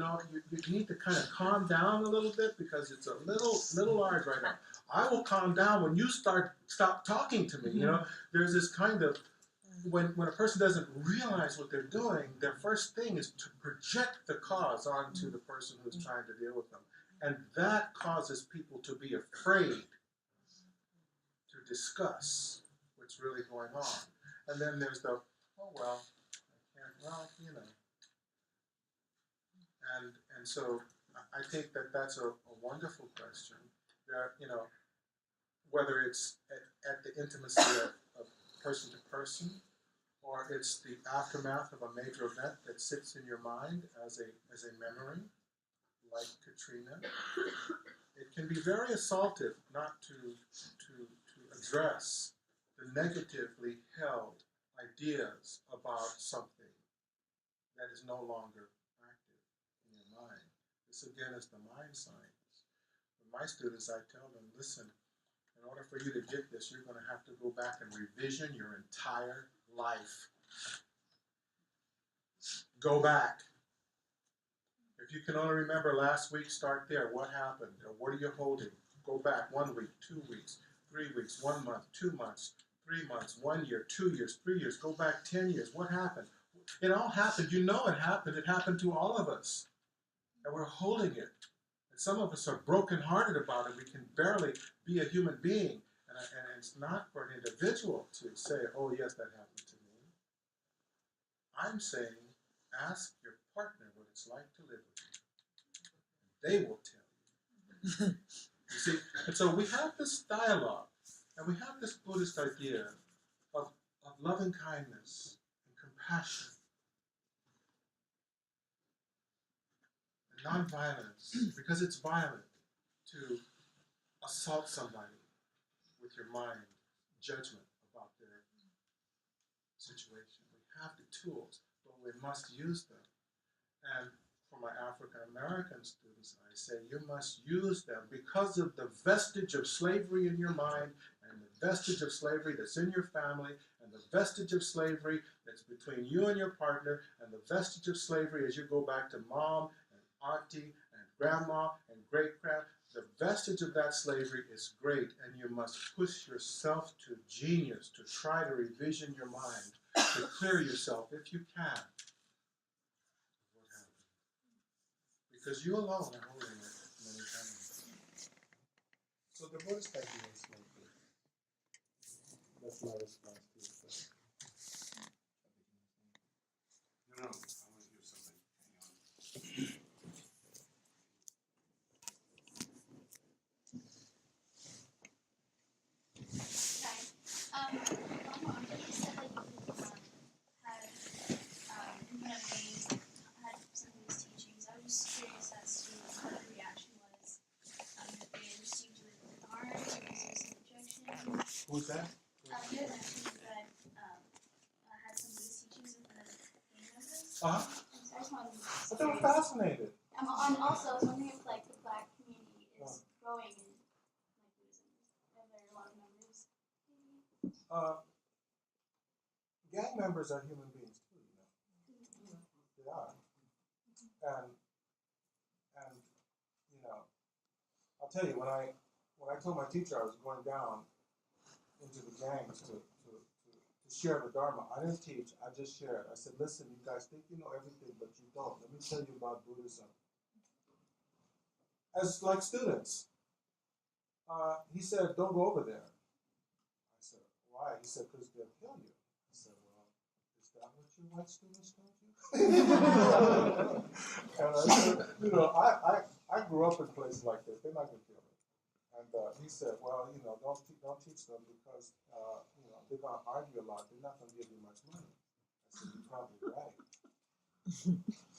need to kind of calm down a little bit because it's a little large right now. I will calm down when you stop talking to me. There's this kind of, when a person doesn't realize what they're doing, their first thing is to project the cause onto the person who's trying to deal with them. And that causes people to be afraid to discuss what's really going on. And then there's the, And so I think that that's a wonderful question. Whether it's at the intimacy of person to person, or it's the aftermath of a major event that sits in your mind as a memory, like Katrina. It can be very assaultive not to address the negatively held ideas about something that is no longer active in your mind. This again is the mind science. With my students, I tell them, listen, in order for you to get this, you're going to have to go back and revision your entire life. Go back. If you can only remember last week, start there. What happened? Or what are you holding? Go back 1 week, 2 weeks, 3 weeks, 1 month, 2 months, 3 months, 1 year, 2 years, 3 years. Go back 10 years. What happened? It all happened. You know it happened. It happened to all of us. And we're holding it. And some of us are brokenhearted about it. We can barely be a human being. And it's not for an individual to say, oh, yes, that happened to me. I'm saying, ask your partner what it's like to live with you. They will tell you. You see, and so we have this dialogue, and we have this Buddhist idea of loving kindness and compassion and nonviolence, because it's violent to assault somebody with your mind, judgment about their situation. We have the tools, but we must use them. And for my African American students, I say you must use them because of the vestige of slavery in your mind, and the vestige of slavery that's in your family, and the vestige of slavery that's between you and your partner, and the vestige of slavery as you go back to mom and auntie and grandma and great-grand. The vestige of that slavery is great, and you must push yourself to genius to try to revision your mind, to clear yourself if you can. What happened? Because you alone are holding it many times. So the Buddhist idea is slavery. That's my response to your question. No, I want to hear something. Hang on. Lama, you said that you had had some of these teachings. I was just curious as to what the reaction was. If they received you with arms, or was there some rejection? Who's that? You had mentioned that had some of these teachings with the gang members. Uh-huh. So I just wanted to But they were fascinated. also, I was wondering if like the Black community is growing in like Buddhism. Are there a lot of members? Gang members are human beings too, you know. They are. And you know, I'll tell you, when I told my teacher I was going down into the gangs to share the Dharma, I didn't teach, I just shared. I said, listen, you guys think you know everything, but you don't. Let me tell you about Buddhism. As like students, he said, don't go over there. I said, why? He said, because they'll kill you. I said, well, is that what your white students told you? And I said, you know, I grew up in places like this. They're not going to kill me. And he said, well, you know, don't teach them because, you know, they're going to argue a lot. They're not going to give you much money. I said, you're probably right.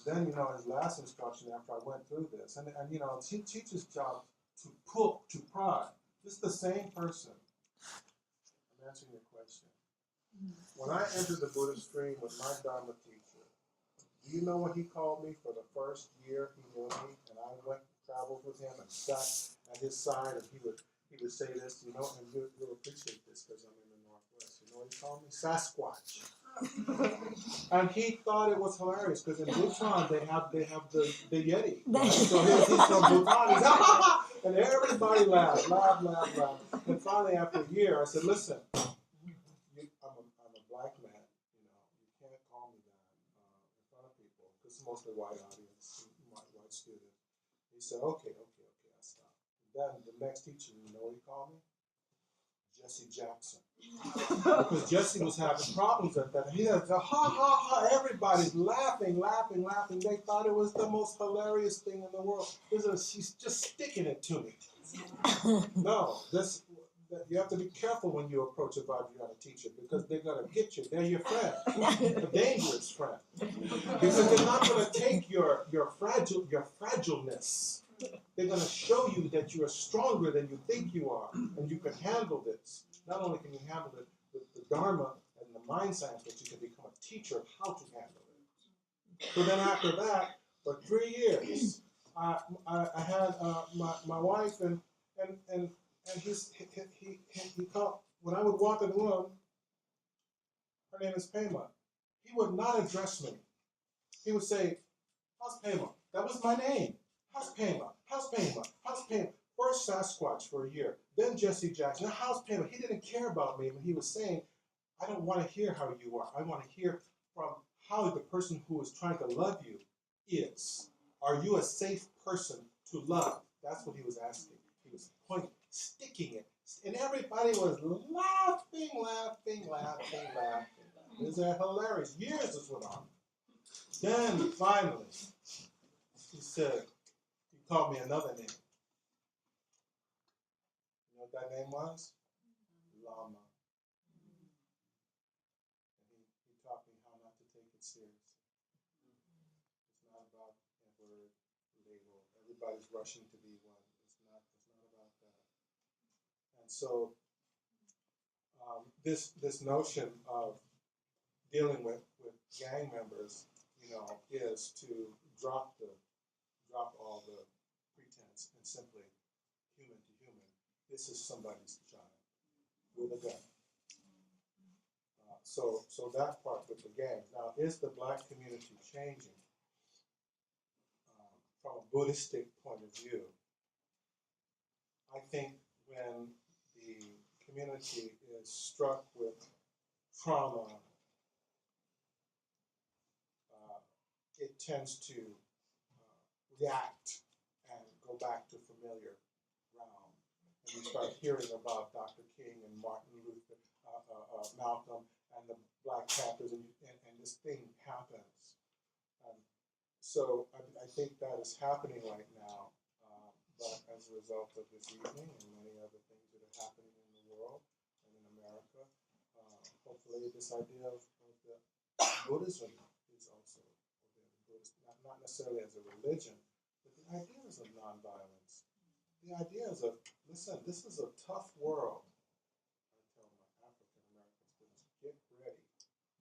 Then, you know, his last instruction after I went through this, and you know, teacher's job to prod. This is the same person. I'm answering your question. When I entered the Buddhist stream with my Dharma teacher, do you know what he called me for the first year he knew me? And I went and traveled with him and sat at his side, and he would say this, you know, and you'll appreciate this because I'm in the Northwest. You know what he called me? Sasquatch. And he thought it was hilarious because in Bhutan they have the Yeti. Right? So he's from Bhutan. He's, and everybody laughed. And finally, after a year, I said, listen, I'm a black man. You know, you can't call me that in front of people because it's mostly white audience, white student. He said, okay, I stopped. Then the next teacher, you know what he called me? Jesse Jackson. Because Jesse was having problems at that. He had ha, everybody's laughing. They thought it was the most hilarious thing in the world. She's just sticking it to me. No, you have to be careful when you approach a Vajrayana teacher because they're going to get you. They're your friend, a dangerous friend. Because they're not going to take your fragileness. They're going to show you that you are stronger than you think you are, and you can handle this. Not only can you handle it with the Dharma and the mind science, but you can become a teacher of how to handle it. So then after that, for 3 years, I had my wife, and he called, when I would walk in the room, her name is Pema. He would not address me. He would say, how's Pema? That was my name. How's Pema? First Sasquatch for a year, then Jesse Jackson. Now how's Pema? He didn't care about me when he was saying, I don't want to hear how you are. I want to hear from how the person who is trying to love you is. Are you a safe person to love? That's what he was asking. He was pointing, sticking it. And everybody was laughing. It was hilarious. Years this went on. Then finally, he said, he called me another name. You know what that name was? Lama. And he taught me how not to take it seriously. It's not about emperor label. Everybody's rushing to be one. It's not about that. so this notion of dealing with gang members, is to drop all the pretense and simply human to human. This is somebody's child with a gun. So that part with the gangs. Now, is the black community changing? From a Buddhistic point of view, I think when the community is struck with trauma, it tends to react and go back to familiar ground. And you start hearing about Dr. King and Martin Luther, Malcolm, and the Black Panthers, and this thing happens. So I think that is happening right now, but as a result of this evening and many other things that are happening in the world and in America, hopefully this idea of the Buddhism is also, not necessarily as a religion, but the ideas of nonviolence. The ideas of, listen, this is a tough world. I tell my African American students, get ready.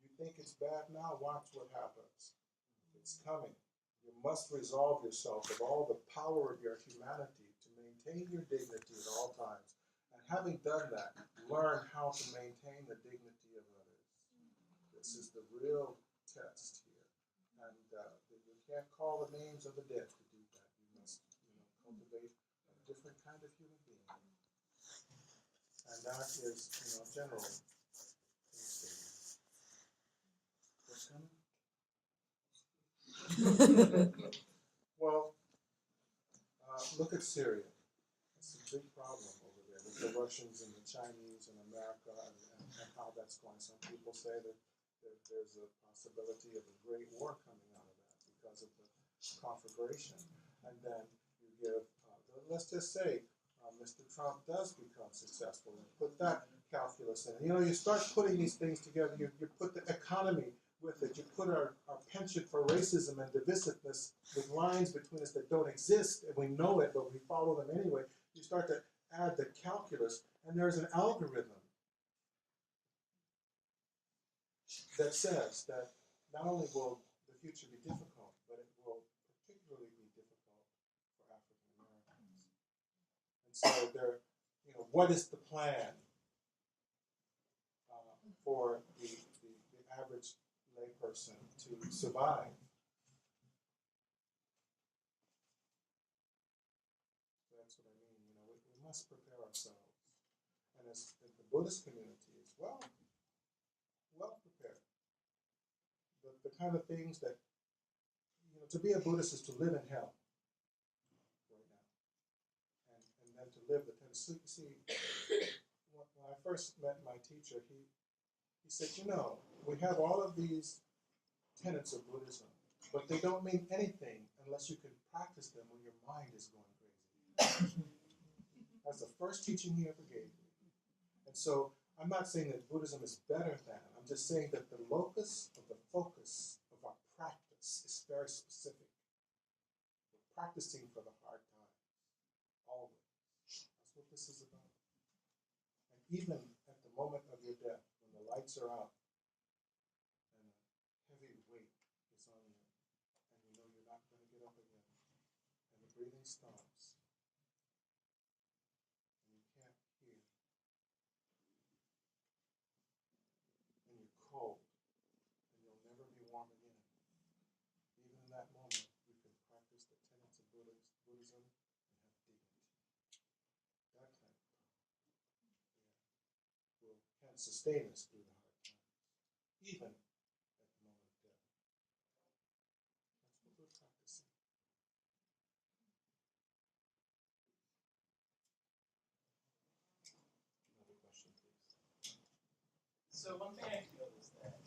You think it's bad now, watch what happens. It's coming. You must resolve yourself of all the power of your humanity to maintain your dignity at all times. And having done that, learn how to maintain the dignity of others. This is the real test here. And you can't call the names of the dead to do that. You must cultivate a different kind of human being. And that is, general. What's coming? Well, look at Syria. It's a big problem over there with the Russians and the Chinese and America and how that's going. Some people say that there's a possibility of a great war coming out of that because of the conflagration. And then you give, let's just say, Mr. Trump does become successful and put that calculus in. You start putting these things together. You put the economy with it. You put our penchant for racism and divisiveness with lines between us that don't exist, and we know it, but we follow them anyway. You start to add the calculus, and there's an algorithm that says that not only will the future be difficult, but it will particularly be difficult for African Americans. And so what is the plan for the average layperson to survive? That's what I mean. We must prepare ourselves, and as the Buddhist community is well prepared. The kind of things that to be a Buddhist is to live in hell right now, and then to live the tenets. See, when I first met my teacher, he said, we have all of these tenets of Buddhism, but they don't mean anything unless you can practice them when your mind is going crazy. That's the first teaching he ever gave me. And so I'm not saying that Buddhism is better than, I'm just saying that the locus of the focus of our practice is very specific. We're practicing for the hard times, always. That's what this is about. And even at the moment of your death, when the lights are out, and a heavy weight is on you, and you're not going to get up again, and the breathing stops, and you can't hear, and you're cold, and you'll never be warm again. Even in that moment, you can practice the tenets of Buddhism and have dignity. That kind of power can sustain us through the hard times, even at the moment of death. That's what we're practicing. Another question, please. So one thing I feel is that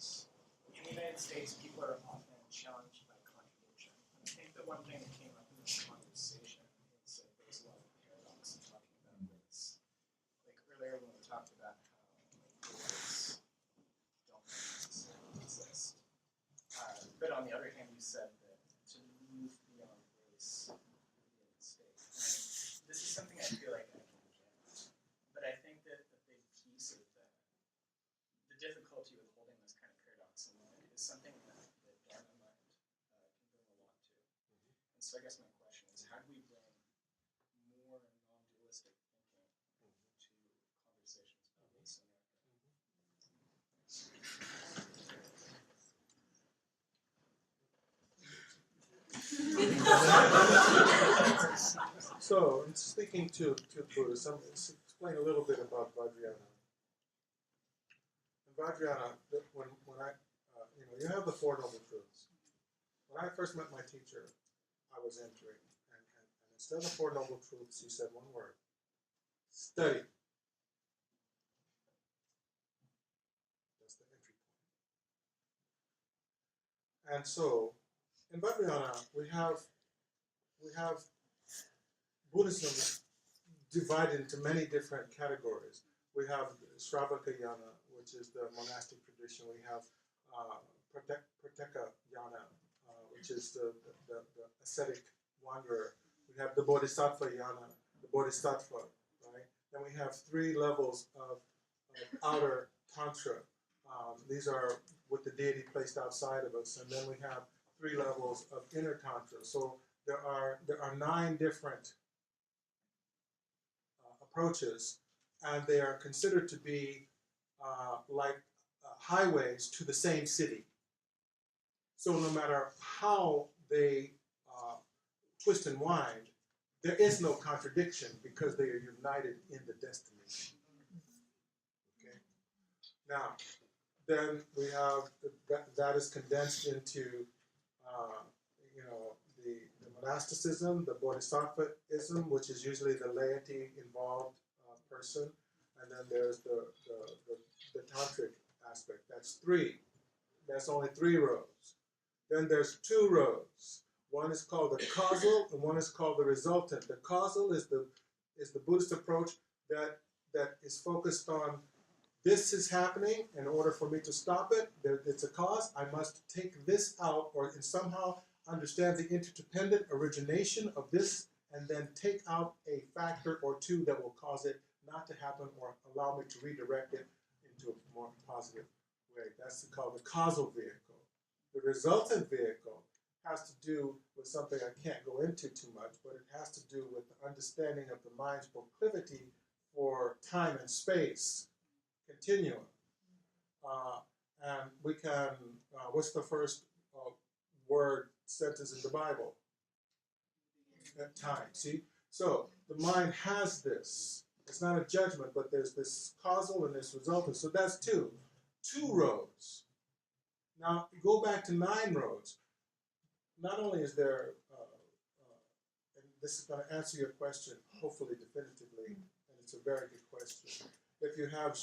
in the United States, people are often challenged by contradiction. And I think the one thing that came up in this conversation is that there's a lot of paradox in talking about race. Like earlier when we talked about how race don't necessarily exist. But on the other hand, you said that to move beyond race would be a mistake. And this is something I feel like I can get. But I think So I guess my question is, how do we bring more non-dualistic thinking to conversations about race in America? So, in speaking to Buddhists, I'm going to explain a little bit about Vajrayana. In Vajrayana, when I, you have the Four Noble Truths. When I first met my teacher, I was entering, and instead of the Four Noble Truths, he said one word: study. That's the entry point. And so, in Vajrayana, we have Buddhism divided into many different categories. We have Shravaka Yana, which is the monastic tradition. We have Prateka Yana, which is the ascetic wanderer. We have the Bodhisattva Yana, the Bodhisattva, right? Then we have 3 levels of outer tantra. These are with the deity placed outside of us, and then we have 3 levels of inner tantra. So there are 9 different approaches, and they are considered to be like highways to the same city. So no matter how they twist and wind, there is no contradiction because they are united in the destination. Okay. Now, then we have that is condensed into the monasticism, the bodhisattvaism, which is usually the laity involved person, and then there's the tantric aspect. That's 3. That's only 3 rows. Then there's 2 rows. One is called the causal, and one is called the resultant. The causal is the Buddhist approach that is focused on this is happening. In order for me to stop it, it's a cause. I must take this out, or somehow understand the interdependent origination of this, and then take out a factor or 2 that will cause it not to happen or allow me to redirect it into a more positive way. That's called the causal vehicle. The resultant vehicle has to do with something I can't go into too much, but it has to do with the understanding of the mind's proclivity for time and space continuum. And we can, what's the first word sentence in the Bible? At time, see? So the mind has this. It's not a judgment, but there's this causal and this resultant. So that's 2 rows. Now, go back to 9 rows. Not only is there, and this is going to answer your question, hopefully definitively, and it's a very good question. If you have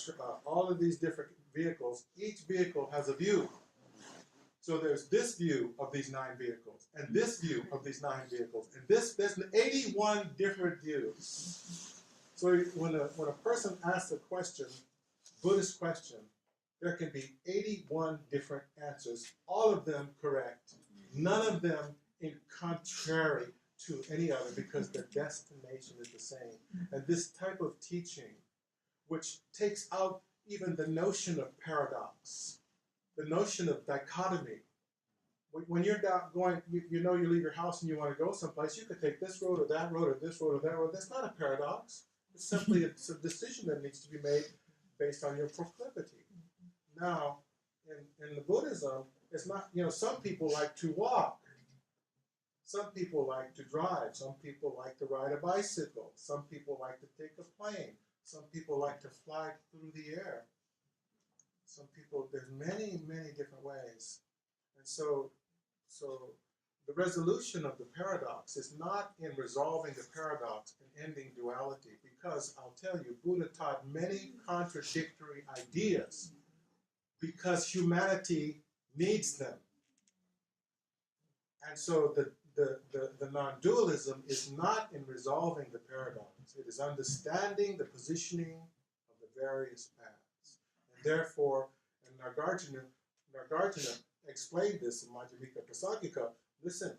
all of these different vehicles, each vehicle has a view. So there's this view of these 9 vehicles, and this view of these 9 vehicles, and there's 81 different views. So when a person asks a question, Buddhist question, there can be 81 different answers, all of them correct, none of them in contrary to any other, because the destination is the same. And this type of teaching, which takes out even the notion of paradox, the notion of dichotomy. When you're going, you leave your house and you want to go someplace, you could take this road or that road or this road or that road. That's not a paradox. It's simply a decision that needs to be made based on your proclivity. Now, in the Buddhism, it's not, some people like to walk. Some people like to drive. Some people like to ride a bicycle. Some people like to take a plane. Some people like to fly through the air. Some people, there's many, many different ways. And so the resolution of the paradox is not in resolving the paradox and ending duality, because I'll tell you, Buddha taught many contradictory ideas because humanity needs them. And so the non-dualism is not in resolving the paradox. It is understanding the positioning of the various paths. And therefore, and Nagarjuna explained this in Madhyamika Prasangika. Listen,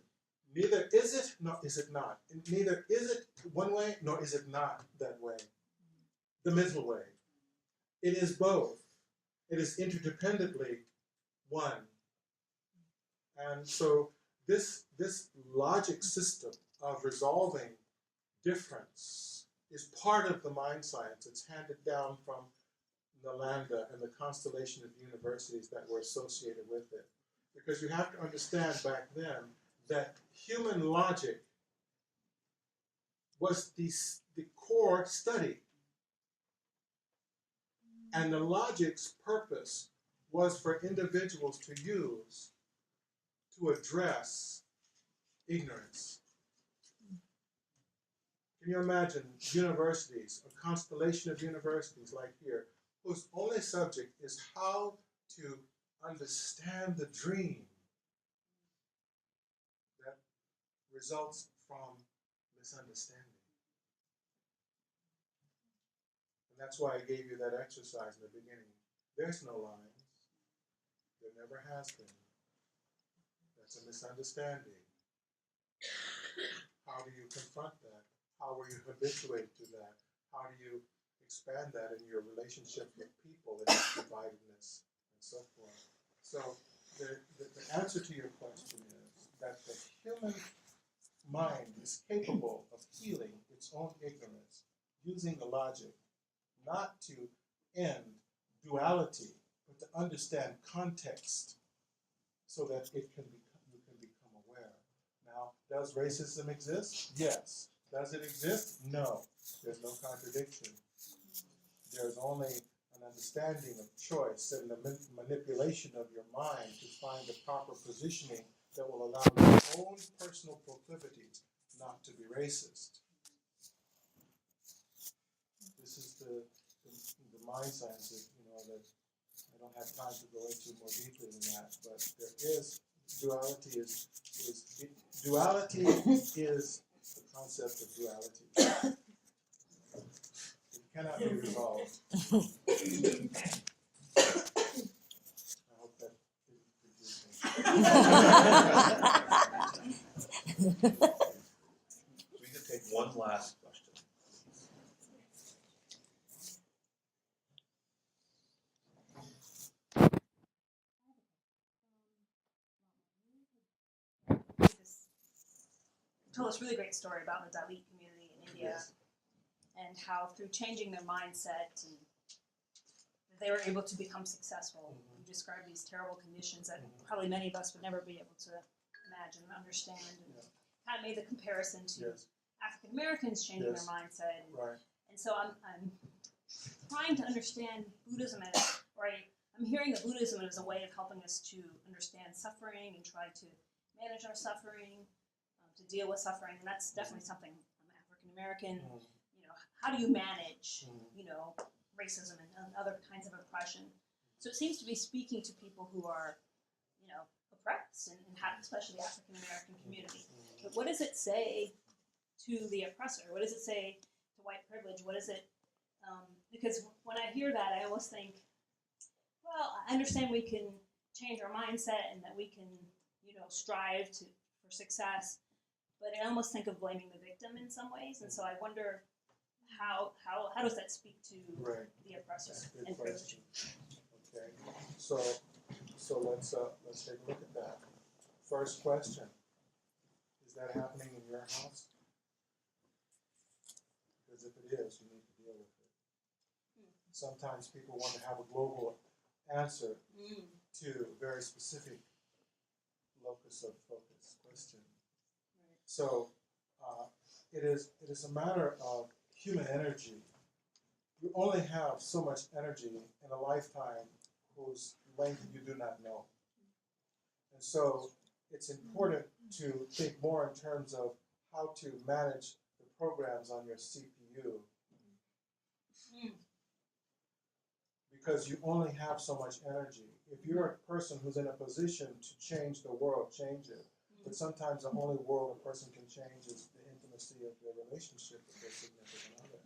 neither is it nor is it not. And neither is it one way nor is it not that way. The middle way. It is both. It is interdependently one. And so this logic system of resolving difference is part of the mind science. It's handed down from Nalanda and the constellation of universities that were associated with it. Because you have to understand back then that human logic was the core study. And the logic's purpose was for individuals to use to address ignorance. Can you imagine universities, a constellation of universities like here, whose only subject is how to understand the dream that results from misunderstanding? And that's why I gave you that exercise in the beginning. There's no lines. There never has been. That's a misunderstanding. How do you confront that? How were you habituated to that? How do you expand that in your relationship with people and your dividedness and so forth? So the answer to your question is that the human mind is capable of healing its own ignorance using the logic, not to end duality, but to understand context so that you can become aware. Now, does racism exist? Yes. Does it exist? No. There's no contradiction. There's only an understanding of choice and the manipulation of your mind to find the proper positioning that will allow your own personal proclivities not to be racist. This is the mind science that, that I don't have time to go into more deeply than that, but there is duality is the concept of duality. It cannot be resolved. I hope that We can take one last question. Told us a really great story about the Dalit community in India, Yes. and how through changing their mindset and they were able to become successful. You described these terrible conditions that probably many of us would never be able to imagine and understand, and kind of made the comparison to Yes. African Americans changing Yes. their mindset. Right. And so I'm trying to understand Buddhism as, or I'm hearing that Buddhism is a way of helping us to understand suffering and try to manage our suffering, to deal with suffering, and that's definitely something I'm African American. How do you manage, racism and other kinds of oppression? So it seems to be speaking to people who are, oppressed, and especially the African American community. But what does it say to the oppressor? What does it say to white privilege? What is it? Because when I hear that, I always think, well, I understand we can change our mindset and that we can, strive for success, but I almost think of blaming the victim in some ways, and so I wonder how does that speak to the oppressor Good and privilege? question. Okay, so let's take a look at that. First question: is that happening in your house? Because if it is, you need to deal with it. Sometimes people want to have a global answer to a very specific locus of focus question. So it is a matter of human energy. You only have so much energy in a lifetime whose length you do not know. And so it's important to think more in terms of how to manage the programs on your CPU. Because you only have so much energy. If you're a person who's in a position to change the world, change it. But sometimes the only world a person can change is the intimacy of their relationship with their significant other.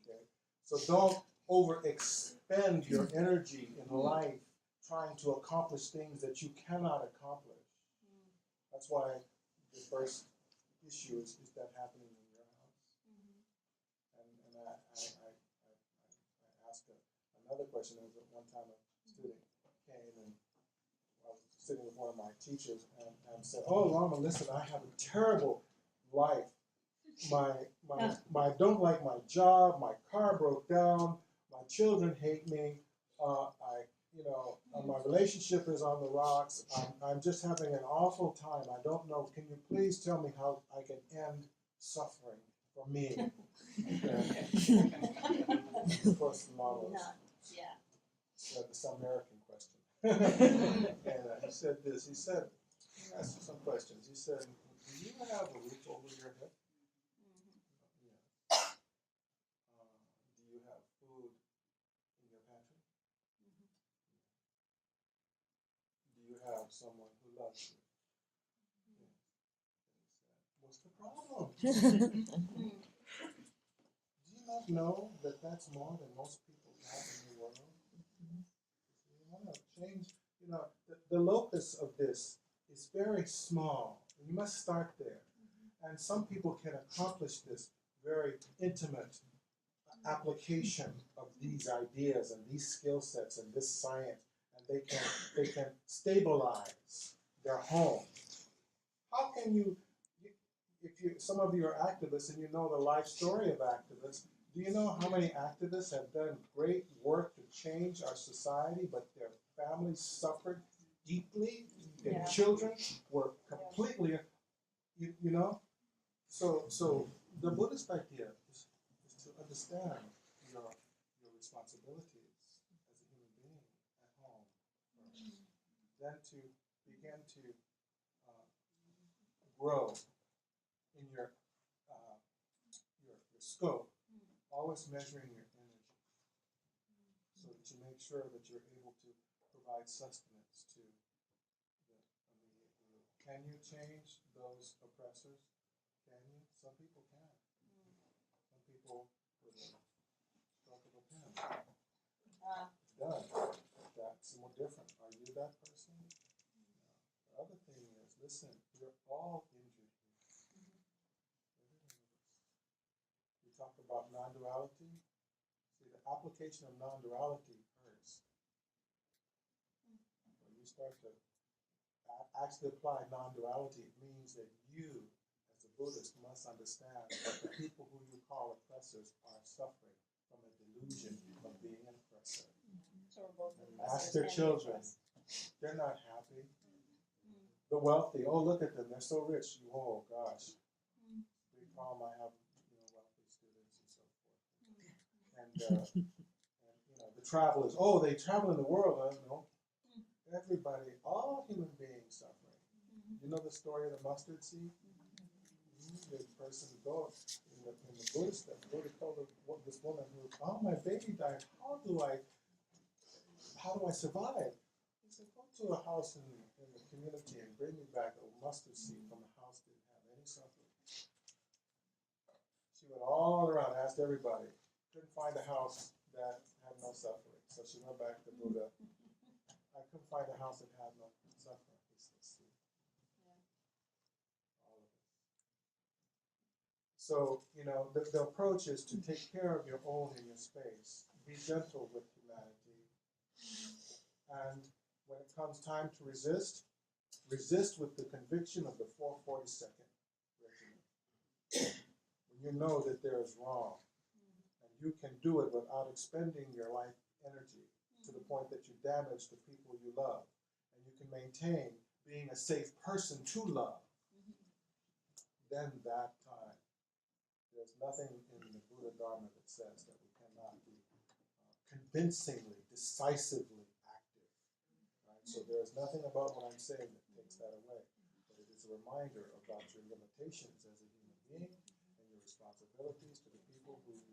Okay? So don't overexpend your energy in life trying to accomplish things that you cannot accomplish. That's why the first issue is that happening in your house? And I asked another question. There was one time a student came and I was sitting with one of my teachers and said, "Oh, Lama, listen, I have a terrible life. I don't like my job. My car broke down. My children hate me. My relationship is on the rocks. I'm just having an awful time. I don't know. Can you please tell me how I can end suffering for me?" Of course, the Lama said this American question. And he said this. He said, he asked some questions. He said, "Do you have a roof over your head? Yeah. Do you have food in your pantry? Do you have someone who loves you?" Yeah. What's the problem? Do you not know that that's more than most people have in the world? You want to change, the locus of this is very small. You must start there. And some people can accomplish this very intimate application of these ideas and these skill sets and this science, and they can stabilize their home. How can you, some of you are activists and you know the life story of activists, do you know how many activists have done great work to change our society, but their families suffered deeply? Their children were completely, So the Buddhist idea is to understand your responsibilities as a human being at home first. Then to begin to grow in your scope, always measuring your energy, so that you make sure that you're able to provide sustenance to the immediate group. Can you change those oppressors? Can you? Some people can. Some people with a stroke of a pen. Done. That's more different. Are you that person? No. The other thing is, listen, we're all injured here. We talk about non-duality. See, the application of non-duality hurts. When you start to actually apply non-duality, it means that you, as a Buddhist, must understand that the people who you call oppressors are suffering from a delusion of being an oppressor. Ask their children. They're not happy. The wealthy, oh, look at them, they're so rich. Oh, gosh. Big problem, I have wealthy students and so forth. And the travelers, oh, they travel in the world. I don't know. Everybody, all human beings suffering. You know the story of the mustard seed? The person who goes in the Buddhist, the Buddha told this woman who, oh, my baby died. How do I survive? He said, go to a house in the community and bring me back a mustard seed from a house that didn't have any suffering. She went all around, asked everybody, couldn't find a house that had no suffering. So she went back to Buddha. I couldn't find a house that had no suffering. He said, see. All of it. So, the approach is to take care of your own in your space. Be gentle with humanity. And when it comes time to resist with the conviction of the 442nd Regiment. When you know that there is wrong, and you can do it without expending your life energy to the point that you damage the people you love, and you can maintain being a safe person to love, then that time, there's nothing in the Buddha Dharma that says that we cannot be convincingly, decisively active. Right? So there's nothing about what I'm saying that takes that away, but it is a reminder about your limitations as a human being and your responsibilities to the people who you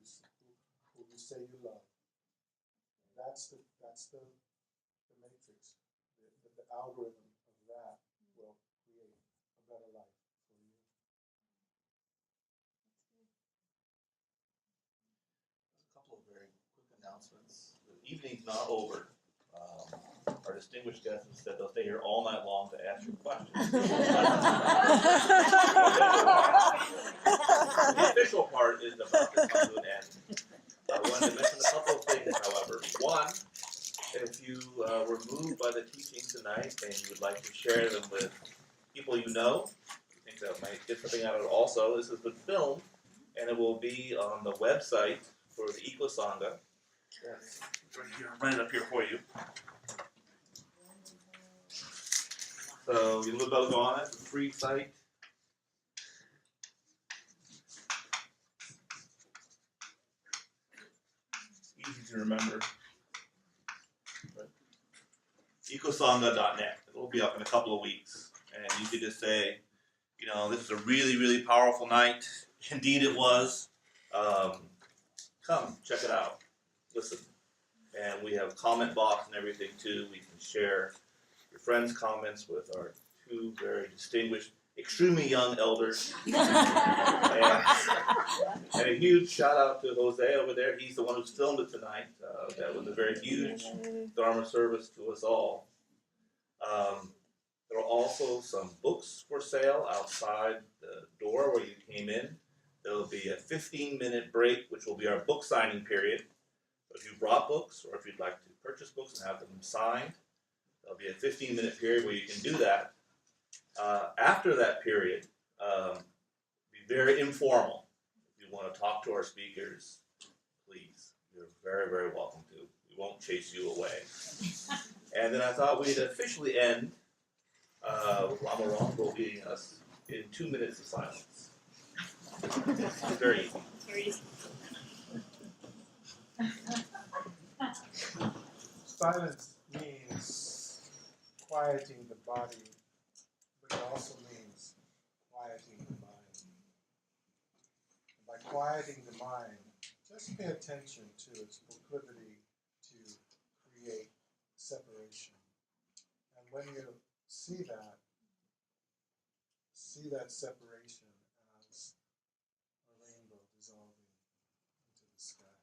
say you love. That's the matrix. The algorithm of that will create a better life for you. A couple of very quick announcements. The evening's not over. Our distinguished guests have said they'll stay here all night long to ask your questions. The official part is about to come to an end. I wanted to mention a couple of things, however. One, if you were moved by the teaching tonight and you would like like to share them with people you know. I think that might get something out of it also. This has been filmed, and it will be on the website for the EcoSangha. Yes. Right here. I'll run it up here for you. So you look go on it. It's a free site. Easy to remember. EcoSangha.net. It will be up in a couple of weeks. And you could just say, you know, this is a really, really powerful night. Indeed it was. Come, check it out. Listen. And we have a comment box and everything too. We can share your friends' comments with our two very distinguished, extremely young elders. And a huge shout out to Jose over there. He's the one who's filmed it tonight. That was a very huge Dharma service to us all. There are also some books for sale outside the door where you came in. There will be a 15-minute break, which will be our book signing period. So if you brought books, or if you'd like to purchase books and have them signed, there'll be a 15-minute period where you can do that. After that period, be very informal. If you want to talk to our speakers, please, you're very, very welcome to. We won't chase you away. And then I thought we'd officially end with Lama Rangdrol leading us in 2 minutes of silence. Very easy. Very easy. Silence means quieting the body, but it also means quieting the mind. And by quieting the mind, just pay attention to its proclivity to create separation. And when you see that separation as a rainbow dissolving into the sky.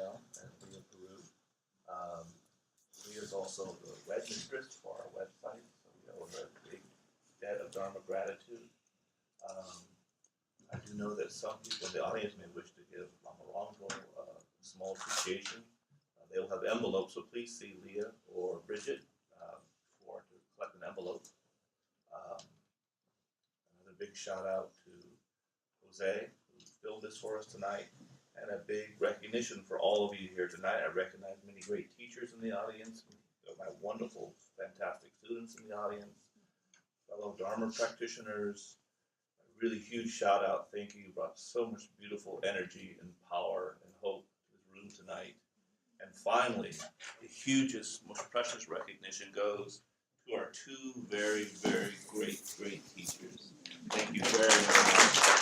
Cornell and Leah Peru. Leah is also the web mistress for our website, so we owe her a big debt of Dharma gratitude. I do know that some people in the audience may wish to give Lama Rangdrol a small appreciation. They will have envelopes, so please see Leah or Bridget to collect an envelope. Another big shout out to Jose, who filmed this for us tonight, and a big recognition for all of you here tonight. I recognize many great teachers in the audience, my wonderful, fantastic students in the audience, fellow Dharma practitioners. A really huge shout out. Thank you. You brought so much beautiful energy and power and hope to this room tonight. And finally, the hugest, most precious recognition goes to our two very, very great teachers. Thank you very, very much.